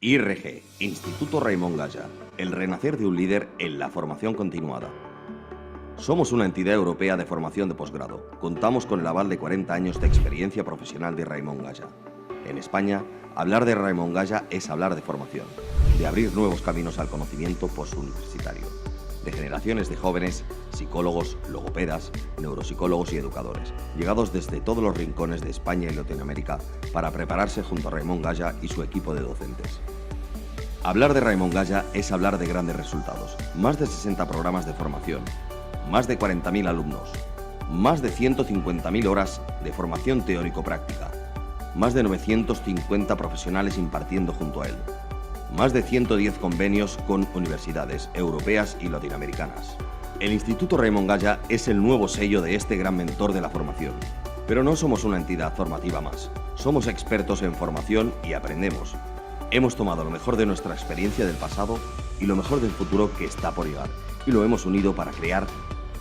IRG, Instituto Raimon Gaya, el renacer de un líder en la formación continuada. Somos una entidad europea de formación de posgrado. Contamos con el aval de 40 años de experiencia profesional de Raimon Gaya. En España, hablar de Raimon Gaya es hablar de formación, de abrir nuevos caminos al conocimiento postuniversitario, de generaciones de jóvenes, psicólogos, logopedas, neuropsicólogos y educadores, llegados desde todos los rincones de España y Latinoamérica para prepararse junto a Raimon Gaya y su equipo de docentes. Hablar de Raimon Gaya es hablar de grandes resultados. Más de 60 programas de formación, más de 40.000 alumnos, más de 150.000 horas de formación teórico-práctica, más de 950 profesionales impartiendo junto a él, más de 110 convenios con universidades europeas y latinoamericanas. El Instituto Raimon Gaya es el nuevo sello de este gran mentor de la formación. Pero no somos una entidad formativa más. Somos expertos en formación y aprendemos. Hemos tomado lo mejor de nuestra experiencia del pasado y lo mejor del futuro que está por llegar, y lo hemos unido para crear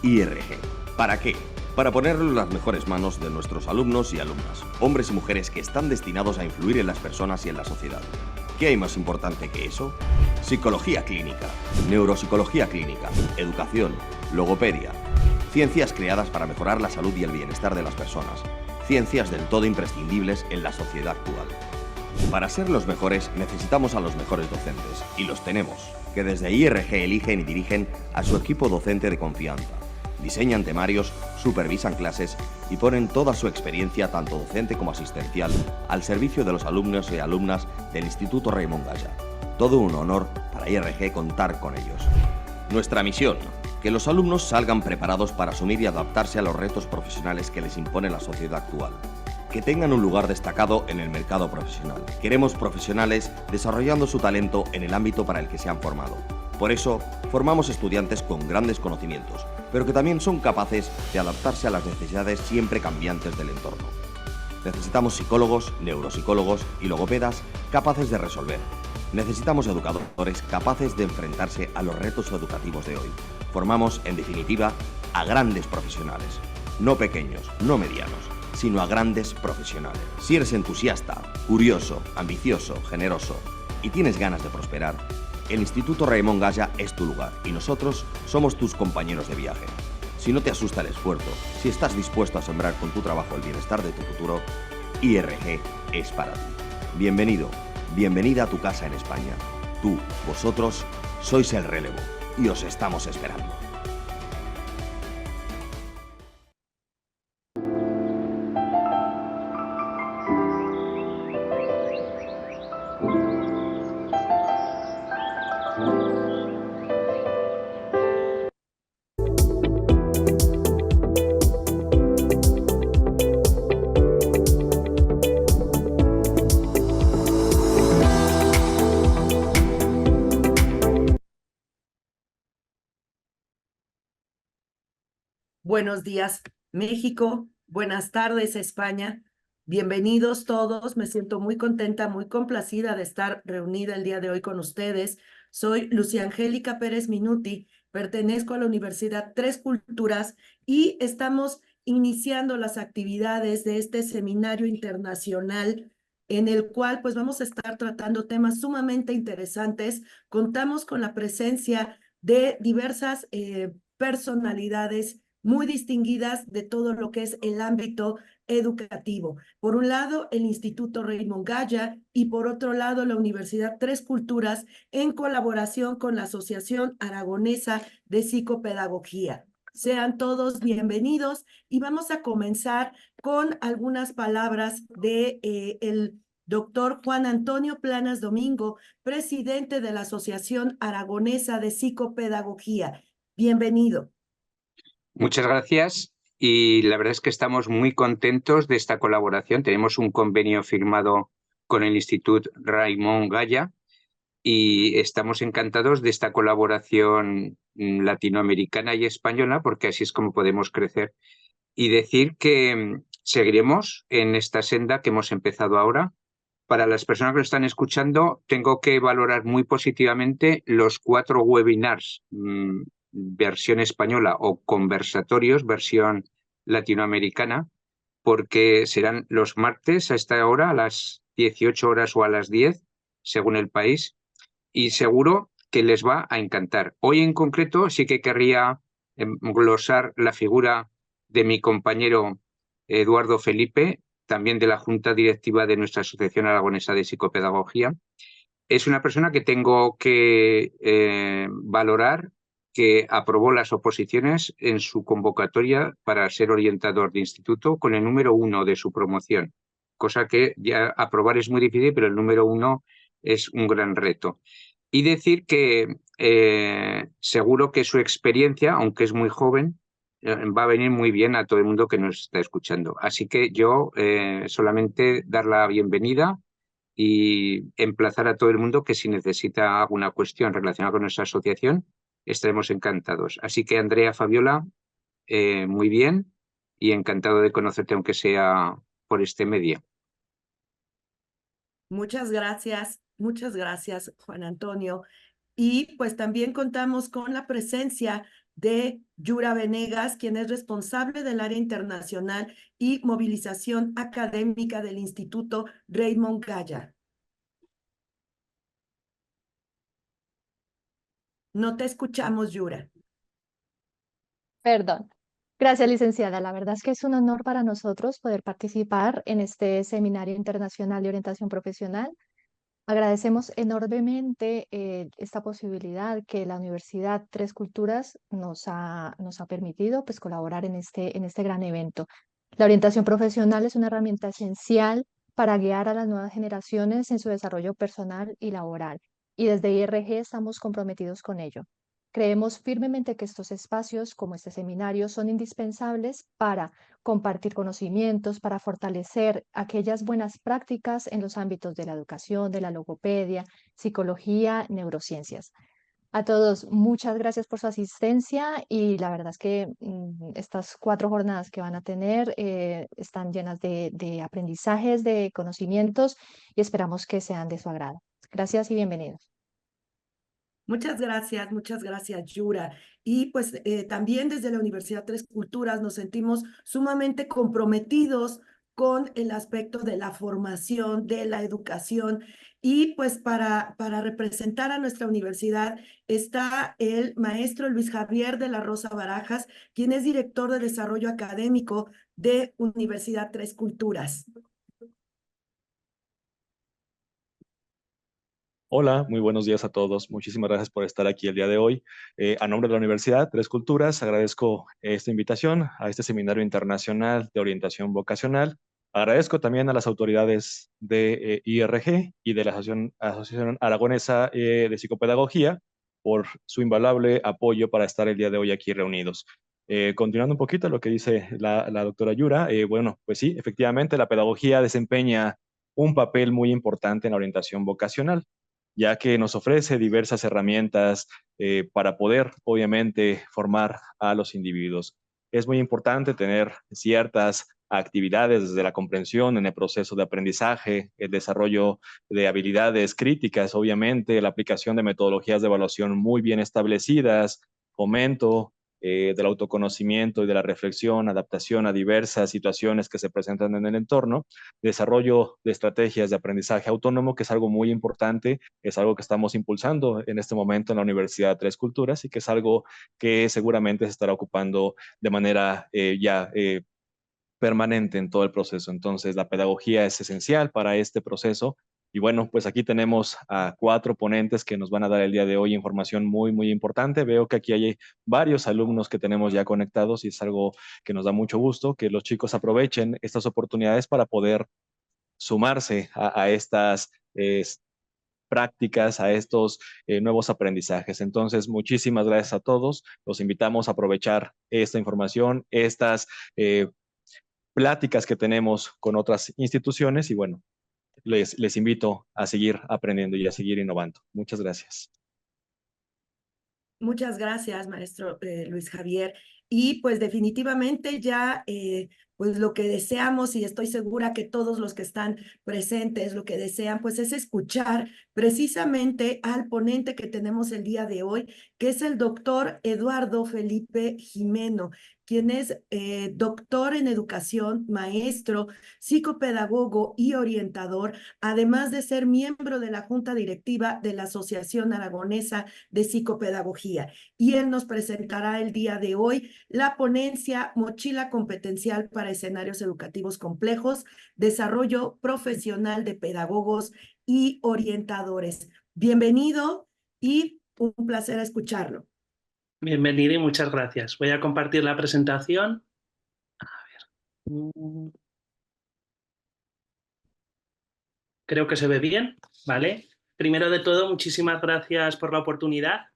IRG. ¿Para qué? Para ponerlo en las mejores manos de nuestros alumnos y alumnas, hombres y mujeres que están destinados a influir en las personas y en la sociedad. ¿Qué hay más importante que eso? Psicología clínica, neuropsicología clínica, educación, logopedia, ciencias creadas para mejorar la salud y el bienestar de las personas, ciencias del todo imprescindibles en la sociedad actual. Para ser los mejores necesitamos a los mejores docentes, y los tenemos, que desde IRG eligen y dirigen a su equipo docente de confianza. Diseñan temarios, supervisan clases y ponen toda su experiencia, tanto docente como asistencial, al servicio de los alumnos y alumnas del Instituto Raimon Gaya. Todo un honor para IRG contar con ellos. Nuestra misión: que los alumnos salgan preparados para asumir y adaptarse a los retos profesionales que les impone la sociedad actual. Que tengan un lugar destacado en el mercado profesional. Queremos profesionales desarrollando su talento en el ámbito para el que se han formado. Por eso, formamos estudiantes con grandes conocimientos, pero que también son capaces de adaptarse a las necesidades siempre cambiantes del entorno. Necesitamos psicólogos, neuropsicólogos y logopedas capaces de resolver. Necesitamos educadores capaces de enfrentarse a los retos educativos de hoy. Formamos, en definitiva, a grandes profesionales. No pequeños, no medianos, sino a grandes profesionales. Si eres entusiasta, curioso, ambicioso, generoso y tienes ganas de prosperar, el Instituto Raimon Gaya es tu lugar y nosotros somos tus compañeros de viaje. Si no te asusta el esfuerzo, si estás dispuesto a sembrar con tu trabajo el bienestar de tu futuro, IRG es para ti. Bienvenido, bienvenida a tu casa en España. Tú, vosotros, sois el relevo y os estamos esperando. Buenos días, México. Buenas tardes, España. Bienvenidos todos. Me siento muy contenta, muy complacida de estar reunida el día de hoy con ustedes. Soy Lucia Angélica Pérez Minuti, pertenezco a la Universidad Tres Culturas y estamos iniciando las actividades de este seminario internacional en el cual pues vamos a estar tratando temas sumamente interesantes. Contamos con la presencia de diversas personalidades muy distinguidas de todo lo que es el ámbito educativo. Por un lado, el Instituto Raimon Gaya y por otro lado, la Universidad Tres Culturas en colaboración con la Asociación Aragonesa de Psicopedagogía. Sean todos bienvenidos y vamos a comenzar con algunas palabras de el doctor Juan Antonio Planas Domingo, presidente de la Asociación Aragonesa de Psicopedagogía. Bienvenido. Muchas gracias y la verdad es que estamos muy contentos de esta colaboración. Tenemos un convenio firmado con el Instituto Raimon Gaya y estamos encantados de esta colaboración latinoamericana y española, porque así es como podemos crecer. Y decir que seguiremos en esta senda que hemos empezado ahora. Para las personas que lo están escuchando, tengo que valorar muy positivamente los 4 webinars versión española o conversatorios versión latinoamericana, porque serán los martes a esta hora, a las 18 horas o a las 10, según el país, y seguro que les va a encantar. Hoy en concreto sí que querría glosar la figura de mi compañero Eduardo Felipe, también de la Junta Directiva de nuestra Asociación Aragonesa de Psicopedagogía. Es una persona que tengo que valorar, que aprobó las oposiciones en su convocatoria para ser orientador de instituto con el número 1 de su promoción, cosa que ya aprobar es muy difícil, pero el número 1 es un gran reto. Y decir que seguro que su experiencia, aunque es muy joven, va a venir muy bien a todo el mundo que nos está escuchando. Así que yo solamente dar la bienvenida y emplazar a todo el mundo que si necesita alguna cuestión relacionada con nuestra asociación, estaremos encantados. Así que Andrea, Fabiola, muy bien y encantado de conocerte aunque sea por este medio. Muchas gracias, Juan Antonio. Y pues también contamos con la presencia de Yura Venegas, quien es responsable del área internacional y movilización académica del Instituto Raymond Gaya. No te escuchamos, Yura. Perdón. Gracias, licenciada. La verdad es que es un honor para nosotros poder participar en este Seminario Internacional de Orientación Profesional. Agradecemos enormemente esta posibilidad que la Universidad Tres Culturas nos ha permitido pues, colaborar en este gran evento. La orientación profesional es una herramienta esencial para guiar a las nuevas generaciones en su desarrollo personal y laboral, y desde IRG estamos comprometidos con ello. Creemos firmemente que estos espacios, como este seminario, son indispensables para compartir conocimientos, para fortalecer aquellas buenas prácticas en los ámbitos de la educación, de la logopedia, psicología, neurociencias. A todos, muchas gracias por su asistencia y la verdad es que estas 4 jornadas que van a tener están llenas de aprendizajes, de conocimientos y esperamos que sean de su agrado. Gracias y bienvenidos. Muchas gracias, Yura. Y pues también desde la Universidad Tres Culturas nos sentimos sumamente comprometidos con el aspecto de la formación, de la educación. Y pues para representar a nuestra universidad está el maestro Luis Javier de la Rosa Barajas, quien es director de desarrollo académico de Universidad Tres Culturas. Hola, muy buenos días a todos. Muchísimas gracias por estar aquí el día de hoy. A nombre de la Universidad Tres Culturas, agradezco esta invitación a este Seminario Internacional de Orientación Vocacional. Agradezco también a las autoridades de IRG y de la Asociación Aragonesa de Psicopedagogía por su invaluable apoyo para estar el día de hoy aquí reunidos. Continuando un poquito lo que dice la doctora Yura, bueno, pues sí, efectivamente la pedagogía desempeña un papel muy importante en la orientación vocacional, ya que nos ofrece diversas herramientas para poder, obviamente, formar a los individuos. Es muy importante tener ciertas actividades desde la comprensión en el proceso de aprendizaje, el desarrollo de habilidades críticas, obviamente, la aplicación de metodologías de evaluación muy bien establecidas, fomento del autoconocimiento y de la reflexión, adaptación a diversas situaciones que se presentan en el entorno, desarrollo de estrategias de aprendizaje autónomo, que es algo muy importante, es algo que estamos impulsando en este momento en la Universidad Tres Culturas y que es algo que seguramente se estará ocupando de manera permanente en todo el proceso. Entonces, la pedagogía es esencial para este proceso. Y bueno, pues aquí tenemos a 4 ponentes que nos van a dar el día de hoy información muy, muy importante. Veo que aquí hay varios alumnos que tenemos ya conectados y es algo que nos da mucho gusto, que los chicos aprovechen estas oportunidades para poder sumarse a estas prácticas, a estos nuevos aprendizajes. Entonces, muchísimas gracias a todos. Los invitamos a aprovechar esta información, estas pláticas que tenemos con otras instituciones y bueno, les invito a seguir aprendiendo y a seguir innovando. Muchas gracias. Muchas gracias, maestro Luis Javier. Y pues definitivamente ya pues lo que deseamos, y estoy segura que todos los que están presentes lo que desean, pues es escuchar precisamente al ponente que tenemos el día de hoy, que es el doctor Eduardo Felipe Jimeno, quien es doctor en educación, maestro, psicopedagogo y orientador, además de ser miembro de la Junta Directiva de la Asociación Aragonesa de Psicopedagogía. Y él nos presentará el día de hoy la ponencia Mochila Competencial para Escenarios Educativos Complejos, Desarrollo Profesional de Pedagogos y Orientadores. Bienvenido y un placer escucharlo. Bienvenido y muchas gracias. Voy a compartir la presentación. A ver. Creo que se ve bien, ¿vale? Primero de todo, muchísimas gracias por la oportunidad.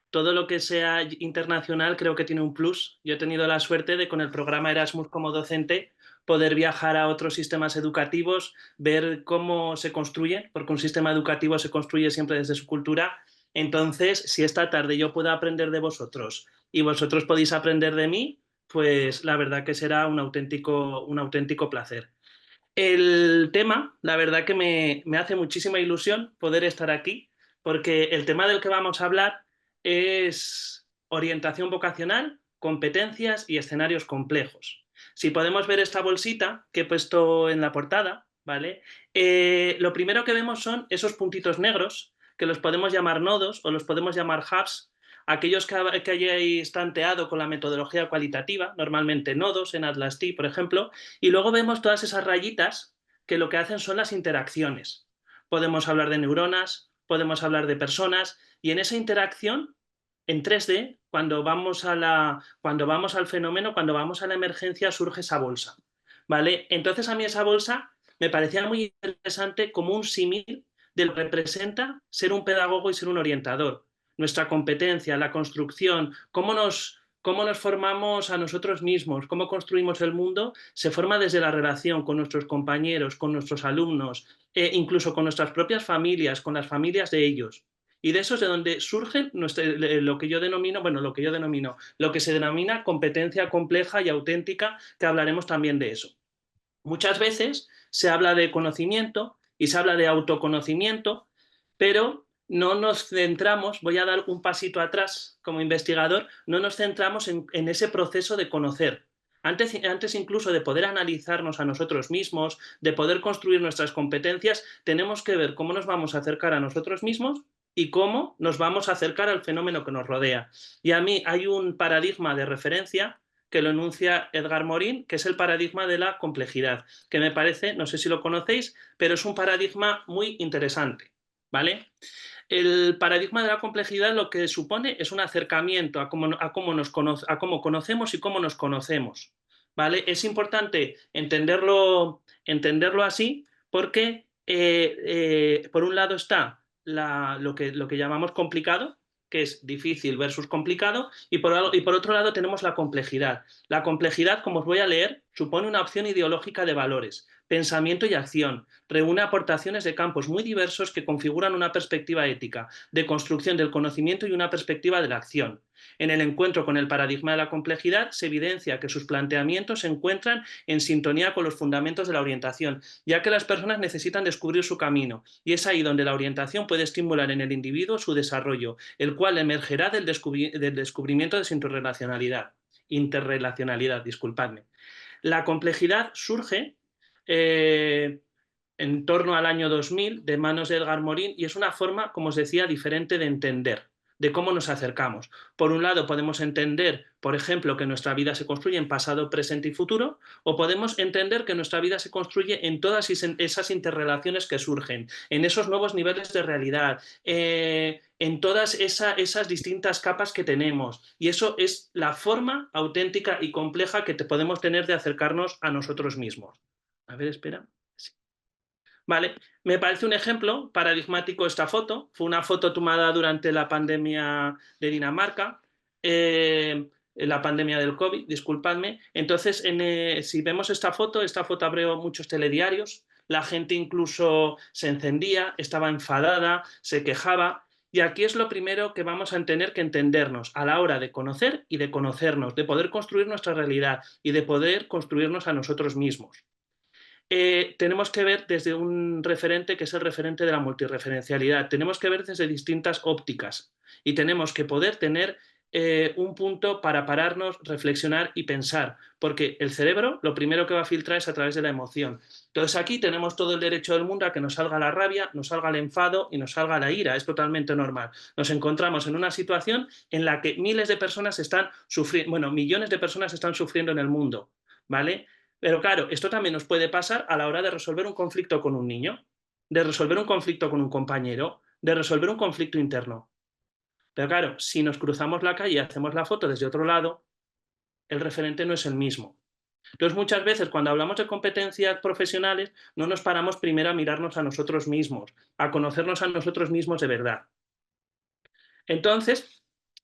Todo lo que sea internacional creo que tiene un plus. Yo he tenido la suerte de, con el programa Erasmus como docente, poder viajar a otros sistemas educativos, ver cómo se construye, porque un sistema educativo se construye siempre desde su cultura. Entonces, si esta tarde yo puedo aprender de vosotros y vosotros podéis aprender de mí, pues la verdad que será un auténtico placer. El tema, la verdad que me hace muchísima ilusión poder estar aquí, porque el tema del que vamos a hablar es orientación vocacional, competencias y escenarios complejos. Si podemos ver esta bolsita que he puesto en la portada, ¿vale? Lo primero que vemos son esos puntitos negros, que los podemos llamar nodos o los podemos llamar hubs, aquellos que hayáis tanteado con la metodología cualitativa, normalmente nodos en Atlas-T, por ejemplo, y luego vemos todas esas rayitas que lo que hacen son las interacciones. Podemos hablar de neuronas, podemos hablar de personas, y en esa interacción, en 3D, cuando vamos al fenómeno, cuando vamos a la emergencia, surge esa bolsa, ¿vale? Entonces a mí esa bolsa me parecía muy interesante como un símil de lo que representa ser un pedagogo y ser un orientador. Nuestra competencia, la construcción, cómo nos formamos a nosotros mismos, cómo construimos el mundo, se forma desde la relación con nuestros compañeros, con nuestros alumnos, incluso con nuestras propias familias, con las familias de ellos. Y de eso es de donde surge lo que se denomina competencia compleja y auténtica, que hablaremos también de eso. Muchas veces se habla de conocimiento y se habla de autoconocimiento, pero no nos centramos, voy a dar un pasito atrás como investigador, no nos centramos en ese proceso de conocer. Antes incluso de poder analizarnos a nosotros mismos, de poder construir nuestras competencias, tenemos que ver cómo nos vamos a acercar a nosotros mismos y cómo nos vamos a acercar al fenómeno que nos rodea. Y a mí hay un paradigma de referencia que lo enuncia Edgar Morin, que es el paradigma de la complejidad, que me parece, no sé si lo conocéis, pero es un paradigma muy interesante, ¿vale? El paradigma de la complejidad lo que supone es un acercamiento a cómo conocemos y cómo nos conocemos, ¿vale? Es importante entenderlo así porque, por un lado está lo que llamamos complicado, que es difícil versus complicado, y por otro lado tenemos la complejidad. La complejidad, como os voy a leer, supone una opción ideológica de valores, pensamiento y acción. Reúne aportaciones de campos muy diversos que configuran una perspectiva ética, de construcción del conocimiento y una perspectiva de la acción. En el encuentro con el paradigma de la complejidad se evidencia que sus planteamientos se encuentran en sintonía con los fundamentos de la orientación, ya que las personas necesitan descubrir su camino, y es ahí donde la orientación puede estimular en el individuo su desarrollo, el cual emergerá del descubrimiento de su interrelacionalidad. La complejidad surge en torno al año 2000 de manos de Edgar Morin y es una forma, como os decía, diferente de entender, de cómo nos acercamos. Por un lado podemos entender, por ejemplo, que nuestra vida se construye en pasado, presente y futuro, o podemos entender que nuestra vida se construye en todas esas interrelaciones que surgen, en esos nuevos niveles de realidad, en todas esas distintas capas que tenemos. Y eso es la forma auténtica y compleja que podemos tener de acercarnos a nosotros mismos. A ver, espera. Sí. Vale, me parece un ejemplo paradigmático esta foto. Fue una foto tomada durante la pandemia de Dinamarca, la pandemia del COVID, disculpadme. Entonces, si vemos esta foto abrió muchos telediarios, la gente incluso se encendía, estaba enfadada, se quejaba. Y aquí es lo primero que vamos a tener que entendernos a la hora de conocer y de conocernos, de poder construir nuestra realidad y de poder construirnos a nosotros mismos. tenemos que ver desde un referente que es el referente de la multirreferencialidad. Tenemos que ver desde distintas ópticas y tenemos que poder tener un punto para pararnos, reflexionar y pensar, porque el cerebro lo primero que va a filtrar es a través de la emoción. Entonces aquí tenemos todo el derecho del mundo a que nos salga la rabia, nos salga el enfado y nos salga la ira, es totalmente normal. Nos encontramos en una situación en la que miles de personas están sufriendo, bueno, millones de personas están sufriendo en el mundo, ¿vale? Pero claro, esto también nos puede pasar a la hora de resolver un conflicto con un niño, de resolver un conflicto con un compañero, de resolver un conflicto interno. Pero claro, si nos cruzamos la calle y hacemos la foto desde otro lado, el referente no es el mismo. Entonces, muchas veces cuando hablamos de competencias profesionales, no nos paramos primero a mirarnos a nosotros mismos, a conocernos a nosotros mismos de verdad. Entonces,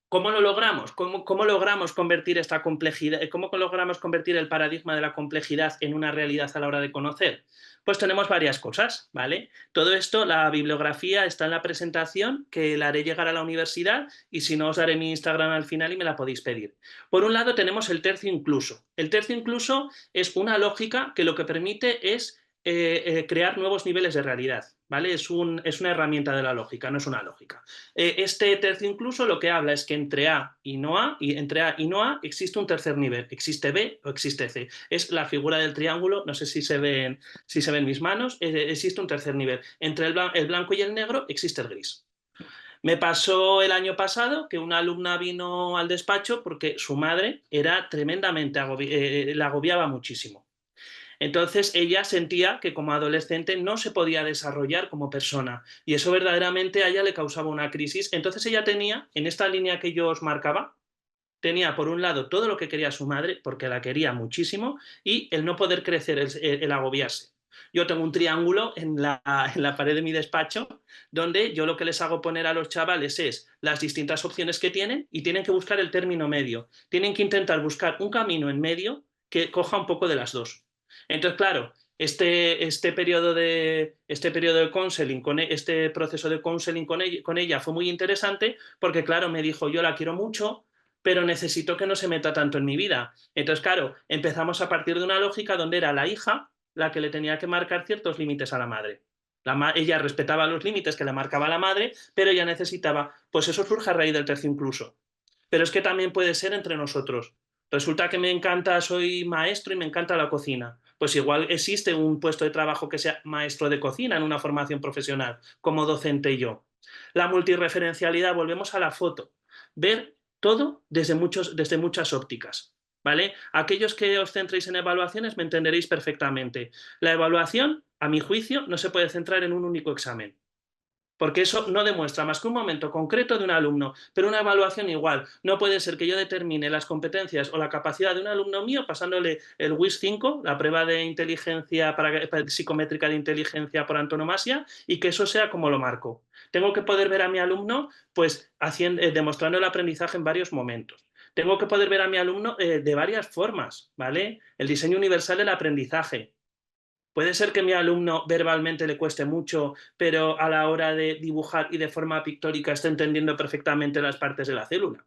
¿cómo lo logramos? ¿Cómo logramos convertir esta complejidad? ¿Cómo logramos convertir el paradigma de la complejidad en una realidad a la hora de conocer? Pues tenemos varias cosas, ¿vale? Todo esto, la bibliografía está en la presentación, que la haré llegar a la universidad y si no os daré mi Instagram al final y me la podéis pedir. Por un lado tenemos el tercio incluso. El tercio incluso es una lógica que lo que permite es crear nuevos niveles de realidad, ¿vale? Es una herramienta de la lógica, no es una lógica. Este tercio incluso lo que habla es que entre A y no A, y entre A y no A existe un tercer nivel, existe B o existe C. Es la figura del triángulo, no sé si se ven mis manos, existe un tercer nivel. Entre el blanco y el negro existe el gris. Me pasó el año pasado que una alumna vino al despacho porque su madre era tremendamente la agobiaba muchísimo. Entonces ella sentía que como adolescente no se podía desarrollar como persona y eso verdaderamente a ella le causaba una crisis. Entonces ella tenía, en esta línea que yo os marcaba, tenía por un lado todo lo que quería su madre, porque la quería muchísimo, y el no poder crecer, el agobiarse. Yo tengo un triángulo en la pared de mi despacho donde yo lo que les hago poner a los chavales es las distintas opciones que tienen y tienen que buscar el término medio. Tienen que intentar buscar un camino en medio que coja un poco de las dos. Entonces, claro, este periodo de counseling, este proceso de counseling con ella fue muy interesante porque, claro, me dijo, yo la quiero mucho, pero necesito que no se meta tanto en mi vida. Entonces, claro, empezamos a partir de una lógica donde era la hija la que le tenía que marcar ciertos límites a la madre. Ella respetaba los límites que le marcaba la madre, pero ella necesitaba, pues eso surge a raíz del tercio incluso. Pero es que también puede ser entre nosotros. Resulta que me encanta, soy maestro y me encanta la cocina. Pues igual existe un puesto de trabajo que sea maestro de cocina en una formación profesional, como docente yo. La multirreferencialidad, volvemos a la foto. Ver todo desde muchas ópticas, ¿vale? Aquellos que os centréis en evaluaciones me entenderéis perfectamente. La evaluación, a mi juicio, no se puede centrar en un único examen. Porque eso no demuestra más que un momento concreto de un alumno, pero una evaluación igual. No puede ser que yo determine las competencias o la capacidad de un alumno mío pasándole el WIS 5, la prueba de inteligencia psicométrica de inteligencia por antonomasia, y que eso sea como lo marco. Tengo que poder ver a mi alumno pues demostrando el aprendizaje en varios momentos. Tengo que poder ver a mi alumno de varias formas, ¿vale? El diseño universal del aprendizaje. Puede ser que a mi alumno verbalmente le cueste mucho, pero a la hora de dibujar y de forma pictórica esté entendiendo perfectamente las partes de la célula.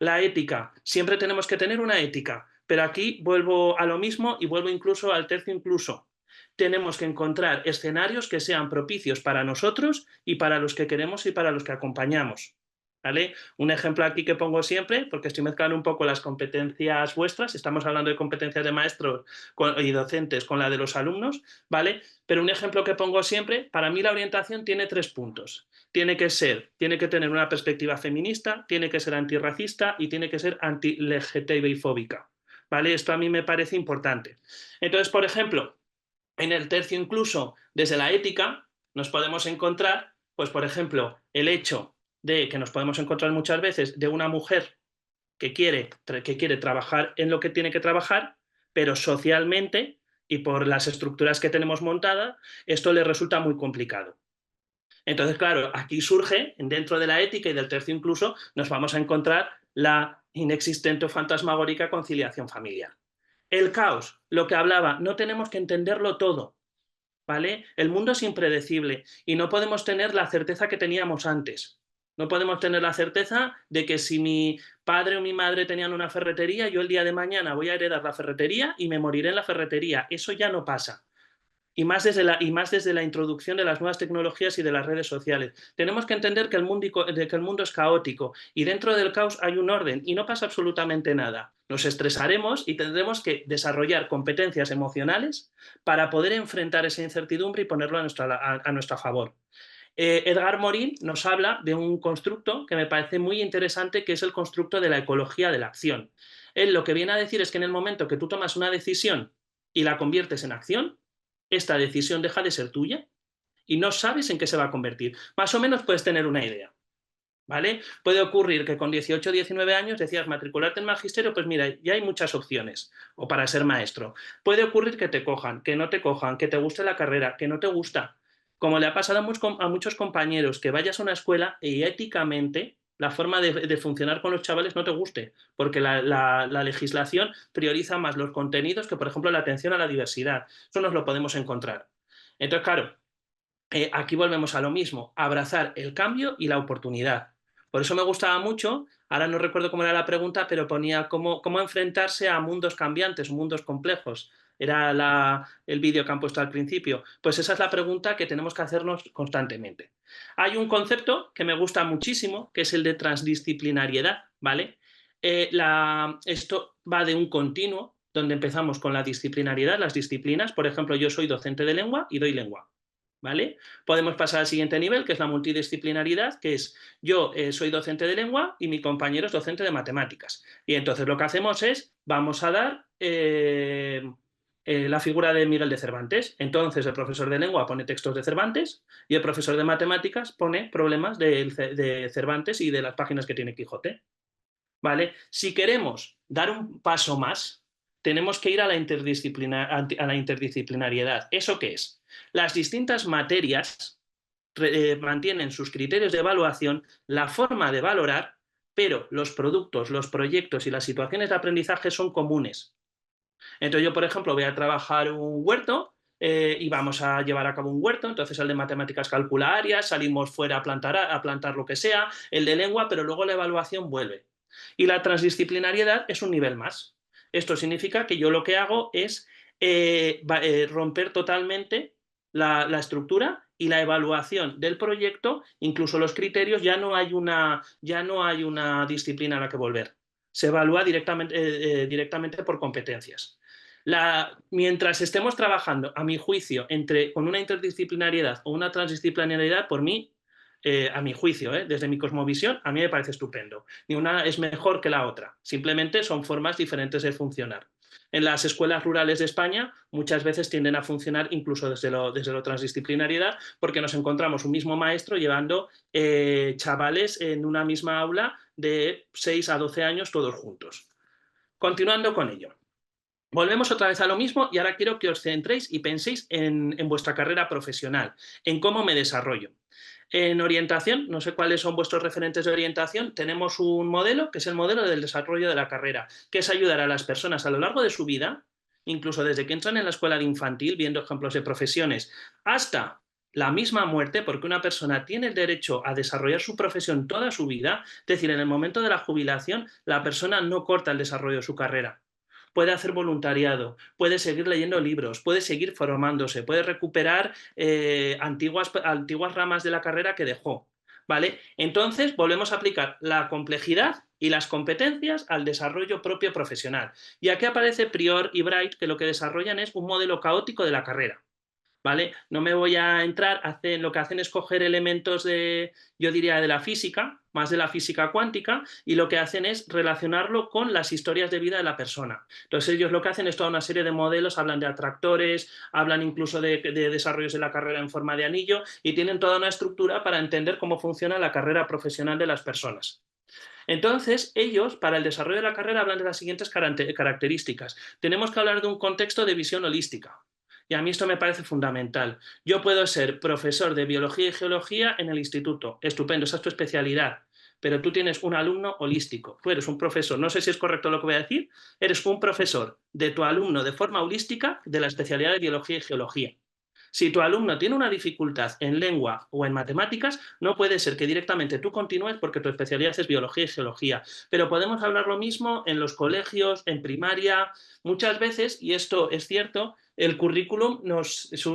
La ética. Siempre tenemos que tener una ética, pero aquí vuelvo a lo mismo y vuelvo incluso al tercio incluso. Tenemos que encontrar escenarios que sean propicios para nosotros y para los que queremos y para los que acompañamos. ¿Vale? Un ejemplo aquí que pongo siempre, porque estoy mezclando un poco las competencias vuestras, estamos hablando de competencias de maestros y docentes con la de los alumnos, ¿vale? Pero un ejemplo que pongo siempre, para mí la orientación tiene 3 puntos. Tiene que tener una perspectiva feminista, tiene que ser antirracista y tiene que ser anti-LGTBI-fóbica, ¿vale? Esto a mí me parece importante. Entonces, por ejemplo, en el tercio incluso, desde la ética, nos podemos encontrar, pues por ejemplo, el hecho de que nos podemos encontrar muchas veces de una mujer que quiere trabajar en lo que tiene que trabajar, pero socialmente y por las estructuras que tenemos montadas, esto le resulta muy complicado. Entonces, claro, aquí surge, dentro de la ética y del tercio incluso, nos vamos a encontrar la inexistente o fantasmagórica conciliación familiar. El caos, lo que hablaba, no tenemos que entenderlo todo, ¿vale? El mundo es impredecible y no podemos tener la certeza que teníamos antes. No podemos tener la certeza de que si mi padre o mi madre tenían una ferretería, yo el día de mañana voy a heredar la ferretería y me moriré en la ferretería. Eso ya no pasa. y más desde la introducción de las nuevas tecnologías y de las redes sociales. Tenemos que entender que el mundo es caótico y dentro del caos hay un orden y no pasa absolutamente nada. Nos estresaremos y tendremos que desarrollar competencias emocionales para poder enfrentar esa incertidumbre y ponerlo a nuestro favor. Edgar Morin nos habla de un constructo que me parece muy interesante, que es el constructo de la ecología de la acción. Él lo que viene a decir es que en el momento que tú tomas una decisión y la conviertes en acción, esta decisión deja de ser tuya y no sabes en qué se va a convertir. Más o menos puedes tener una idea, ¿vale? Puede ocurrir que con 18 o 19 años decías matricularte en magisterio, pues mira, ya hay muchas opciones, o para ser maestro. Puede ocurrir que te cojan, que no te cojan, que te guste la carrera, que no te gusta. Como le ha pasado a muchos compañeros, que vayas a una escuela y éticamente la forma de funcionar con los chavales no te guste, porque la legislación prioriza más los contenidos que, por ejemplo, la atención a la diversidad. Eso nos lo podemos encontrar. Entonces, claro, aquí volvemos a lo mismo, abrazar el cambio y la oportunidad. Por eso me gustaba mucho, ahora no recuerdo cómo era la pregunta, pero ponía cómo enfrentarse a mundos cambiantes, mundos complejos. Era el vídeo que han puesto al principio. Pues esa es la pregunta que tenemos que hacernos constantemente. Hay un concepto que me gusta muchísimo, que es el de transdisciplinariedad, ¿vale? Esto va de un continuo, donde empezamos con la disciplinariedad, las disciplinas. Por ejemplo, yo soy docente de lengua y doy lengua, ¿vale? Podemos pasar al siguiente nivel, que es la multidisciplinaridad, que es yo soy docente de lengua y mi compañero es docente de matemáticas. Y entonces lo que hacemos es, vamos a dar la figura de Miguel de Cervantes. Entonces el profesor de lengua pone textos de Cervantes y el profesor de matemáticas pone problemas de Cervantes y de las páginas que tiene Quijote, ¿vale? Si queremos dar un paso más, tenemos que ir a la interdisciplinariedad. ¿Eso qué es? Las distintas materias mantienen sus criterios de evaluación, la forma de valorar, pero los productos, los proyectos y las situaciones de aprendizaje son comunes. Entonces yo, por ejemplo, voy a trabajar un huerto y vamos a llevar a cabo un huerto, entonces el de matemáticas calcula áreas, salimos fuera a plantar lo que sea, el de lengua, pero luego la evaluación vuelve. Y la transdisciplinariedad es un nivel más. Esto significa que yo lo que hago es romper totalmente la estructura y la evaluación del proyecto, incluso los criterios, ya no hay una disciplina a la que volver. Se evalúa directamente por competencias. Mientras estemos trabajando, a mi juicio, con una interdisciplinariedad o una transdisciplinariedad, por mí, a mi juicio, desde mi cosmovisión, a mí me parece estupendo. Ni una es mejor que la otra, simplemente son formas diferentes de funcionar. En las escuelas rurales de España muchas veces tienden a funcionar incluso desde lo transdisciplinariedad, porque nos encontramos un mismo maestro llevando chavales en una misma aula de 6 a 12 años todos juntos. Continuando con ello. Volvemos otra vez a lo mismo y ahora quiero que os centréis y penséis en vuestra carrera profesional, en cómo me desarrollo. En orientación, no sé cuáles son vuestros referentes de orientación, tenemos un modelo que es el modelo del desarrollo de la carrera, que es ayudar a las personas a lo largo de su vida, incluso desde que entran en la escuela de infantil, viendo ejemplos de profesiones, hasta la misma muerte, porque una persona tiene el derecho a desarrollar su profesión toda su vida, es decir, en el momento de la jubilación, la persona no corta el desarrollo de su carrera. Puede hacer voluntariado, puede seguir leyendo libros, puede seguir formándose, puede recuperar antiguas ramas de la carrera que dejó, ¿vale? Entonces volvemos a aplicar la complejidad y las competencias al desarrollo propio profesional. Y aquí aparece Prior y Bright, que lo que desarrollan es un modelo caótico de la carrera, ¿vale? No me voy a entrar, lo que hacen es coger elementos yo diría, de la física, más de la física cuántica, y lo que hacen es relacionarlo con las historias de vida de la persona. Entonces ellos lo que hacen es toda una serie de modelos, hablan de atractores, hablan incluso de desarrollos de la carrera en forma de anillo, y tienen toda una estructura para entender cómo funciona la carrera profesional de las personas. Entonces, ellos, para el desarrollo de la carrera, hablan de las siguientes características. Tenemos que hablar de un contexto de visión holística. Y a mí esto me parece fundamental. Yo puedo ser profesor de biología y geología en el instituto. Estupendo, esa es tu especialidad. Pero tú tienes un alumno holístico. Tú eres un profesor, no sé si es correcto lo que voy a decir, eres un profesor de tu alumno de forma holística de la especialidad de biología y geología. Si tu alumno tiene una dificultad en lengua o en matemáticas, no puede ser que directamente tú continúes porque tu especialidad es biología y geología. Pero podemos hablar lo mismo en los colegios, en primaria. Muchas veces, y esto es cierto, el currículum,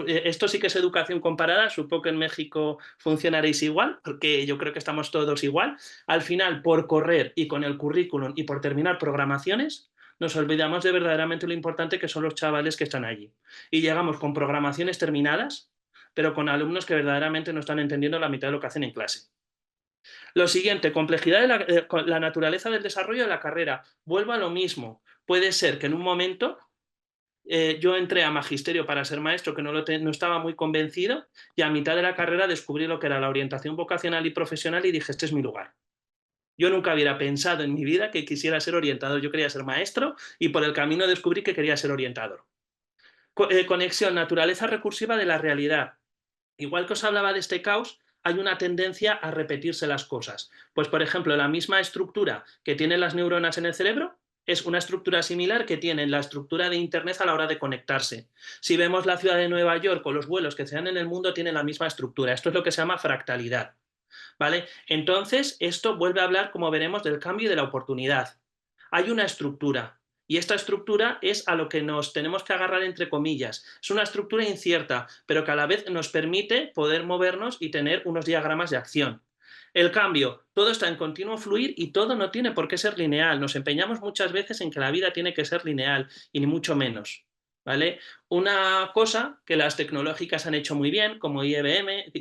esto sí que es educación comparada, supongo que en México funcionaréis igual, porque yo creo que estamos todos igual. Al final, por correr y con el currículum y por terminar programaciones, nos olvidamos de verdaderamente lo importante que son los chavales que están allí. Y llegamos con programaciones terminadas, pero con alumnos que verdaderamente no están entendiendo la mitad de lo que hacen en clase. Lo siguiente, complejidad de la naturaleza del desarrollo de la carrera. Vuelvo a lo mismo. Puede ser que en un momento yo entré a magisterio para ser maestro, que no estaba muy convencido, y a mitad de la carrera descubrí lo que era la orientación vocacional y profesional y dije, este es mi lugar. Yo nunca hubiera pensado en mi vida que quisiera ser orientador. Yo quería ser maestro y por el camino descubrí que quería ser orientador. Conexión, naturaleza recursiva de la realidad. Igual que os hablaba de este caos, hay una tendencia a repetirse las cosas. Pues, por ejemplo, la misma estructura que tienen las neuronas en el cerebro es una estructura similar que tiene la estructura de Internet a la hora de conectarse. Si vemos la ciudad de Nueva York o los vuelos que se dan en el mundo, tienen la misma estructura. Esto es lo que se llama fractalidad. ¿Vale? Entonces, esto vuelve a hablar, como veremos, del cambio y de la oportunidad. Hay una estructura, y esta estructura es a lo que nos tenemos que agarrar entre comillas. Es una estructura incierta, pero que a la vez nos permite poder movernos y tener unos diagramas de acción. El cambio, todo está en continuo fluir y todo no tiene por qué ser lineal. Nos empeñamos muchas veces en que la vida tiene que ser lineal, y ni mucho menos. ¿Vale? Una cosa que las tecnológicas han hecho muy bien, como IBM,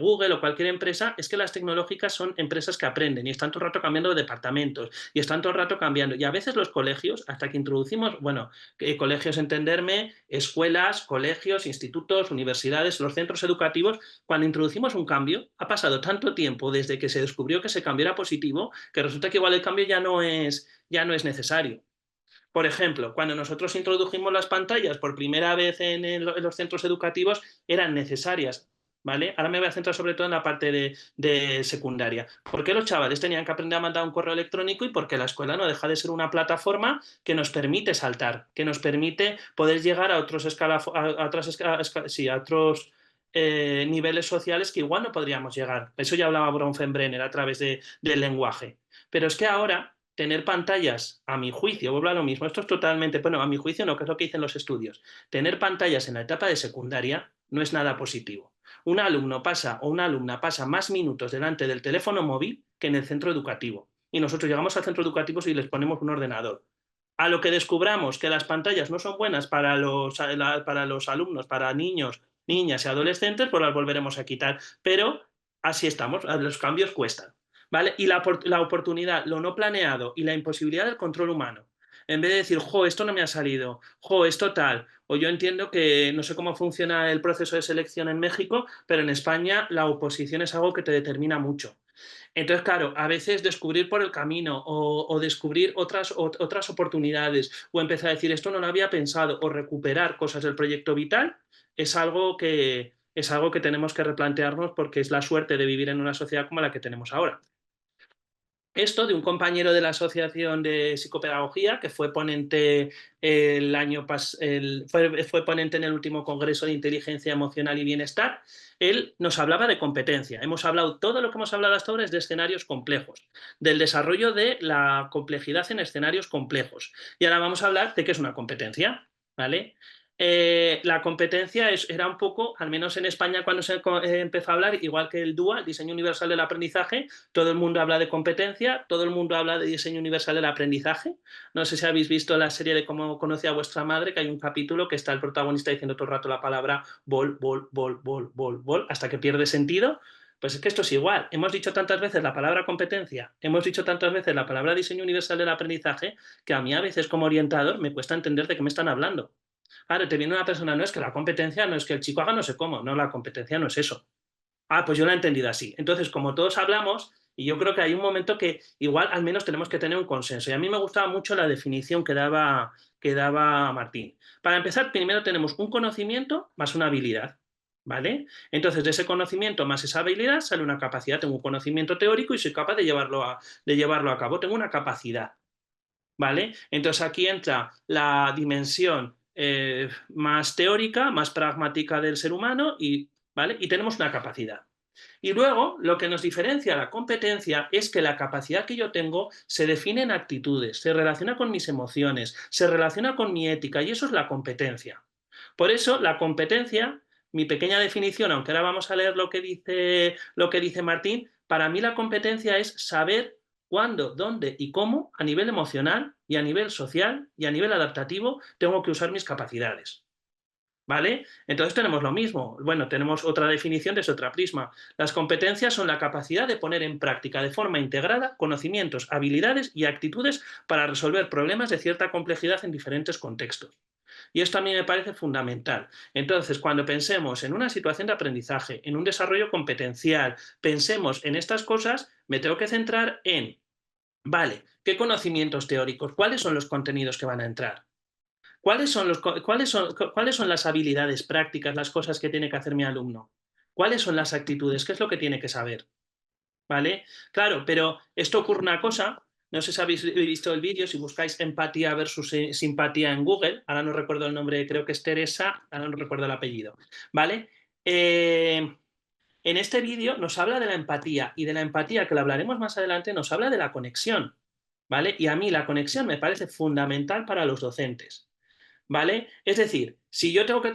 Google o cualquier empresa, es que las tecnológicas son empresas que aprenden y están todo el rato cambiando de departamentos y están todo el rato cambiando. Y a veces los colegios, hasta que introducimos, bueno, colegios, entenderme, escuelas, colegios, institutos, universidades, los centros educativos, cuando introducimos un cambio, ha pasado tanto tiempo desde que se descubrió que ese cambio era positivo, que resulta que igual el cambio ya no es necesario. Por ejemplo, cuando nosotros introdujimos las pantallas por primera vez en los centros educativos, eran necesarias. ¿Vale? Ahora me voy a centrar sobre todo en la parte de secundaria. ¿Por qué los chavales tenían que aprender a mandar un correo electrónico? Y porque la escuela no deja de ser una plataforma que nos permite saltar, que nos permite poder llegar a otros, niveles sociales que igual no podríamos llegar. Eso ya hablaba Bronfenbrenner a través del lenguaje. Pero es que ahora tener pantallas, a mi juicio, vuelvo a lo mismo, esto es totalmente, bueno, a mi juicio no, que es lo que dicen los estudios, tener pantallas en la etapa de secundaria no es nada positivo. Un alumno pasa o una alumna pasa más minutos delante del teléfono móvil que en el centro educativo. Y nosotros llegamos al centro educativo y les ponemos un ordenador. A lo que descubramos que las pantallas no son buenas para los alumnos, para niños, niñas y adolescentes, pues las volveremos a quitar. Pero así estamos, los cambios cuestan. ¿Vale? Y la oportunidad, lo no planeado y la imposibilidad del control humano. En vez de decir, jo, esto no me ha salido, jo, esto tal. O yo entiendo que no sé cómo funciona el proceso de selección en México, pero en España la oposición es algo que te determina mucho. Entonces, claro, a veces descubrir por el camino o descubrir otras oportunidades o empezar a decir, esto no lo había pensado, o recuperar cosas del proyecto vital, es algo que tenemos que replantearnos porque es la suerte de vivir en una sociedad como la que tenemos ahora. Esto de un compañero de la Asociación de Psicopedagogía que fue ponente fue ponente en el último Congreso de Inteligencia Emocional y Bienestar. Él nos hablaba de competencia. Hemos hablado, todo lo que hemos hablado hasta ahora es de escenarios complejos, del desarrollo de la complejidad en escenarios complejos. Y ahora vamos a hablar de qué es una competencia, ¿vale? La competencia era un poco, al menos en España cuando se empezó a hablar, igual que el DUA, el Diseño Universal del Aprendizaje, todo el mundo habla de competencia, todo el mundo habla de Diseño Universal del Aprendizaje. No sé si habéis visto la serie de Cómo conocí a vuestra madre, que hay un capítulo que está el protagonista diciendo todo el rato la palabra bol, hasta que pierde sentido. Pues es que esto es igual. Hemos dicho tantas veces la palabra competencia, hemos dicho tantas veces la palabra Diseño Universal del Aprendizaje, que a mí a veces como orientador me cuesta entender de qué me están hablando. Claro, te viene una persona, no es que la competencia, no es que el chico haga no sé cómo, no, la competencia no es eso. Ah, pues yo la he entendido así. Entonces, como todos hablamos, y yo creo que hay un momento que igual al menos tenemos que tener un consenso. Y a mí me gustaba mucho la definición que daba Martín. Para empezar, primero tenemos un conocimiento más una habilidad, ¿vale? Entonces, de ese conocimiento más esa habilidad sale una capacidad. Tengo un conocimiento teórico y soy capaz de llevarlo a cabo. Tengo una capacidad, ¿vale? Entonces, aquí entra la dimensión más teórica, más pragmática del ser humano ¿vale? Y tenemos una capacidad. Y luego, lo que nos diferencia la competencia es que la capacidad que yo tengo se define en actitudes, se relaciona con mis emociones, se relaciona con mi ética, y eso es la competencia. Por eso, la competencia, mi pequeña definición, aunque ahora vamos a leer lo que dice Martín, para mí la competencia es saber cuándo, dónde y cómo, a nivel emocional y a nivel social y a nivel adaptativo, tengo que usar mis capacidades. ¿Vale? Entonces tenemos lo mismo. Bueno, tenemos otra definición desde otra prisma. Las competencias son la capacidad de poner en práctica de forma integrada conocimientos, habilidades y actitudes para resolver problemas de cierta complejidad en diferentes contextos. Y esto a mí me parece fundamental. Entonces, cuando pensemos en una situación de aprendizaje, en un desarrollo competencial, pensemos en estas cosas, me tengo que centrar en, vale, ¿qué conocimientos teóricos? ¿Cuáles son los contenidos que van a entrar? ¿Cuáles son las habilidades prácticas, las cosas que tiene que hacer mi alumno? ¿Cuáles son las actitudes? ¿Qué es lo que tiene que saber? ¿Vale? Claro, pero esto ocurre una cosa, no sé si habéis visto el vídeo, si buscáis empatía versus simpatía en Google, ahora no recuerdo el nombre, creo que es Teresa, ahora no recuerdo el apellido, ¿vale? En este vídeo nos habla de la empatía, y de la empatía, que lo hablaremos más adelante, nos habla de la conexión, ¿vale? Y a mí la conexión me parece fundamental para los docentes. ¿Vale? Es decir, si yo tengo que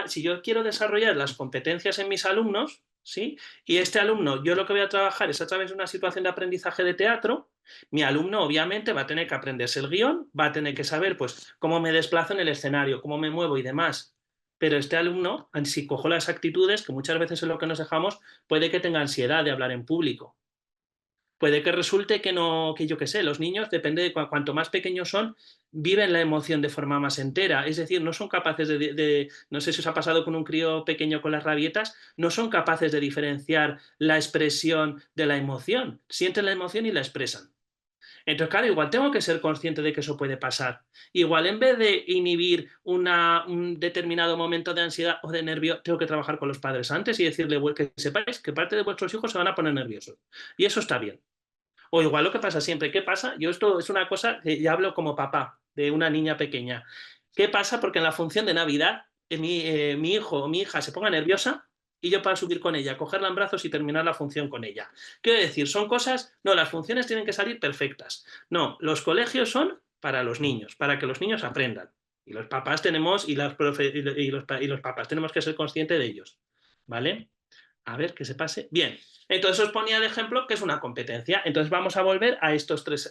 si yo quiero desarrollar las competencias en mis alumnos, ¿sí? Y este alumno, yo lo que voy a trabajar es a través de una situación de aprendizaje de teatro, mi alumno obviamente va a tener que aprenderse el guión, va a tener que saber pues cómo me desplazo en el escenario, cómo me muevo y demás. Pero este alumno, si cojo las actitudes, que muchas veces es lo que nos dejamos, puede que tenga ansiedad de hablar en público. Puede que resulte que no, que yo qué sé, los niños, depende de cuanto más pequeños son, viven la emoción de forma más entera. Es decir, no son capaces no sé si os ha pasado con un crío pequeño con las rabietas, no son capaces de diferenciar la expresión de la emoción. Sienten la emoción y la expresan. Entonces, claro, igual tengo que ser consciente de que eso puede pasar. Igual en vez de inhibir un determinado momento de ansiedad o de nervio, tengo que trabajar con los padres antes y decirle que sepáis que parte de vuestros hijos se van a poner nerviosos. Y eso está bien. O igual lo que pasa siempre, ¿qué pasa? Yo esto es una cosa que ya hablo como papá de una niña pequeña. ¿Qué pasa? Porque en la función de Navidad mi hijo o mi hija se ponga nerviosa y yo para subir con ella, cogerla en brazos y terminar la función con ella. Quiero decir, son cosas, no, las funciones tienen que salir perfectas. No, los colegios son para los niños, para que los niños aprendan. Y los papás tenemos, y los papás tenemos que ser conscientes de ellos. ¿Vale? A ver, que se pase. Bien. Entonces os ponía de ejemplo que es una competencia. Entonces vamos a volver a esos tres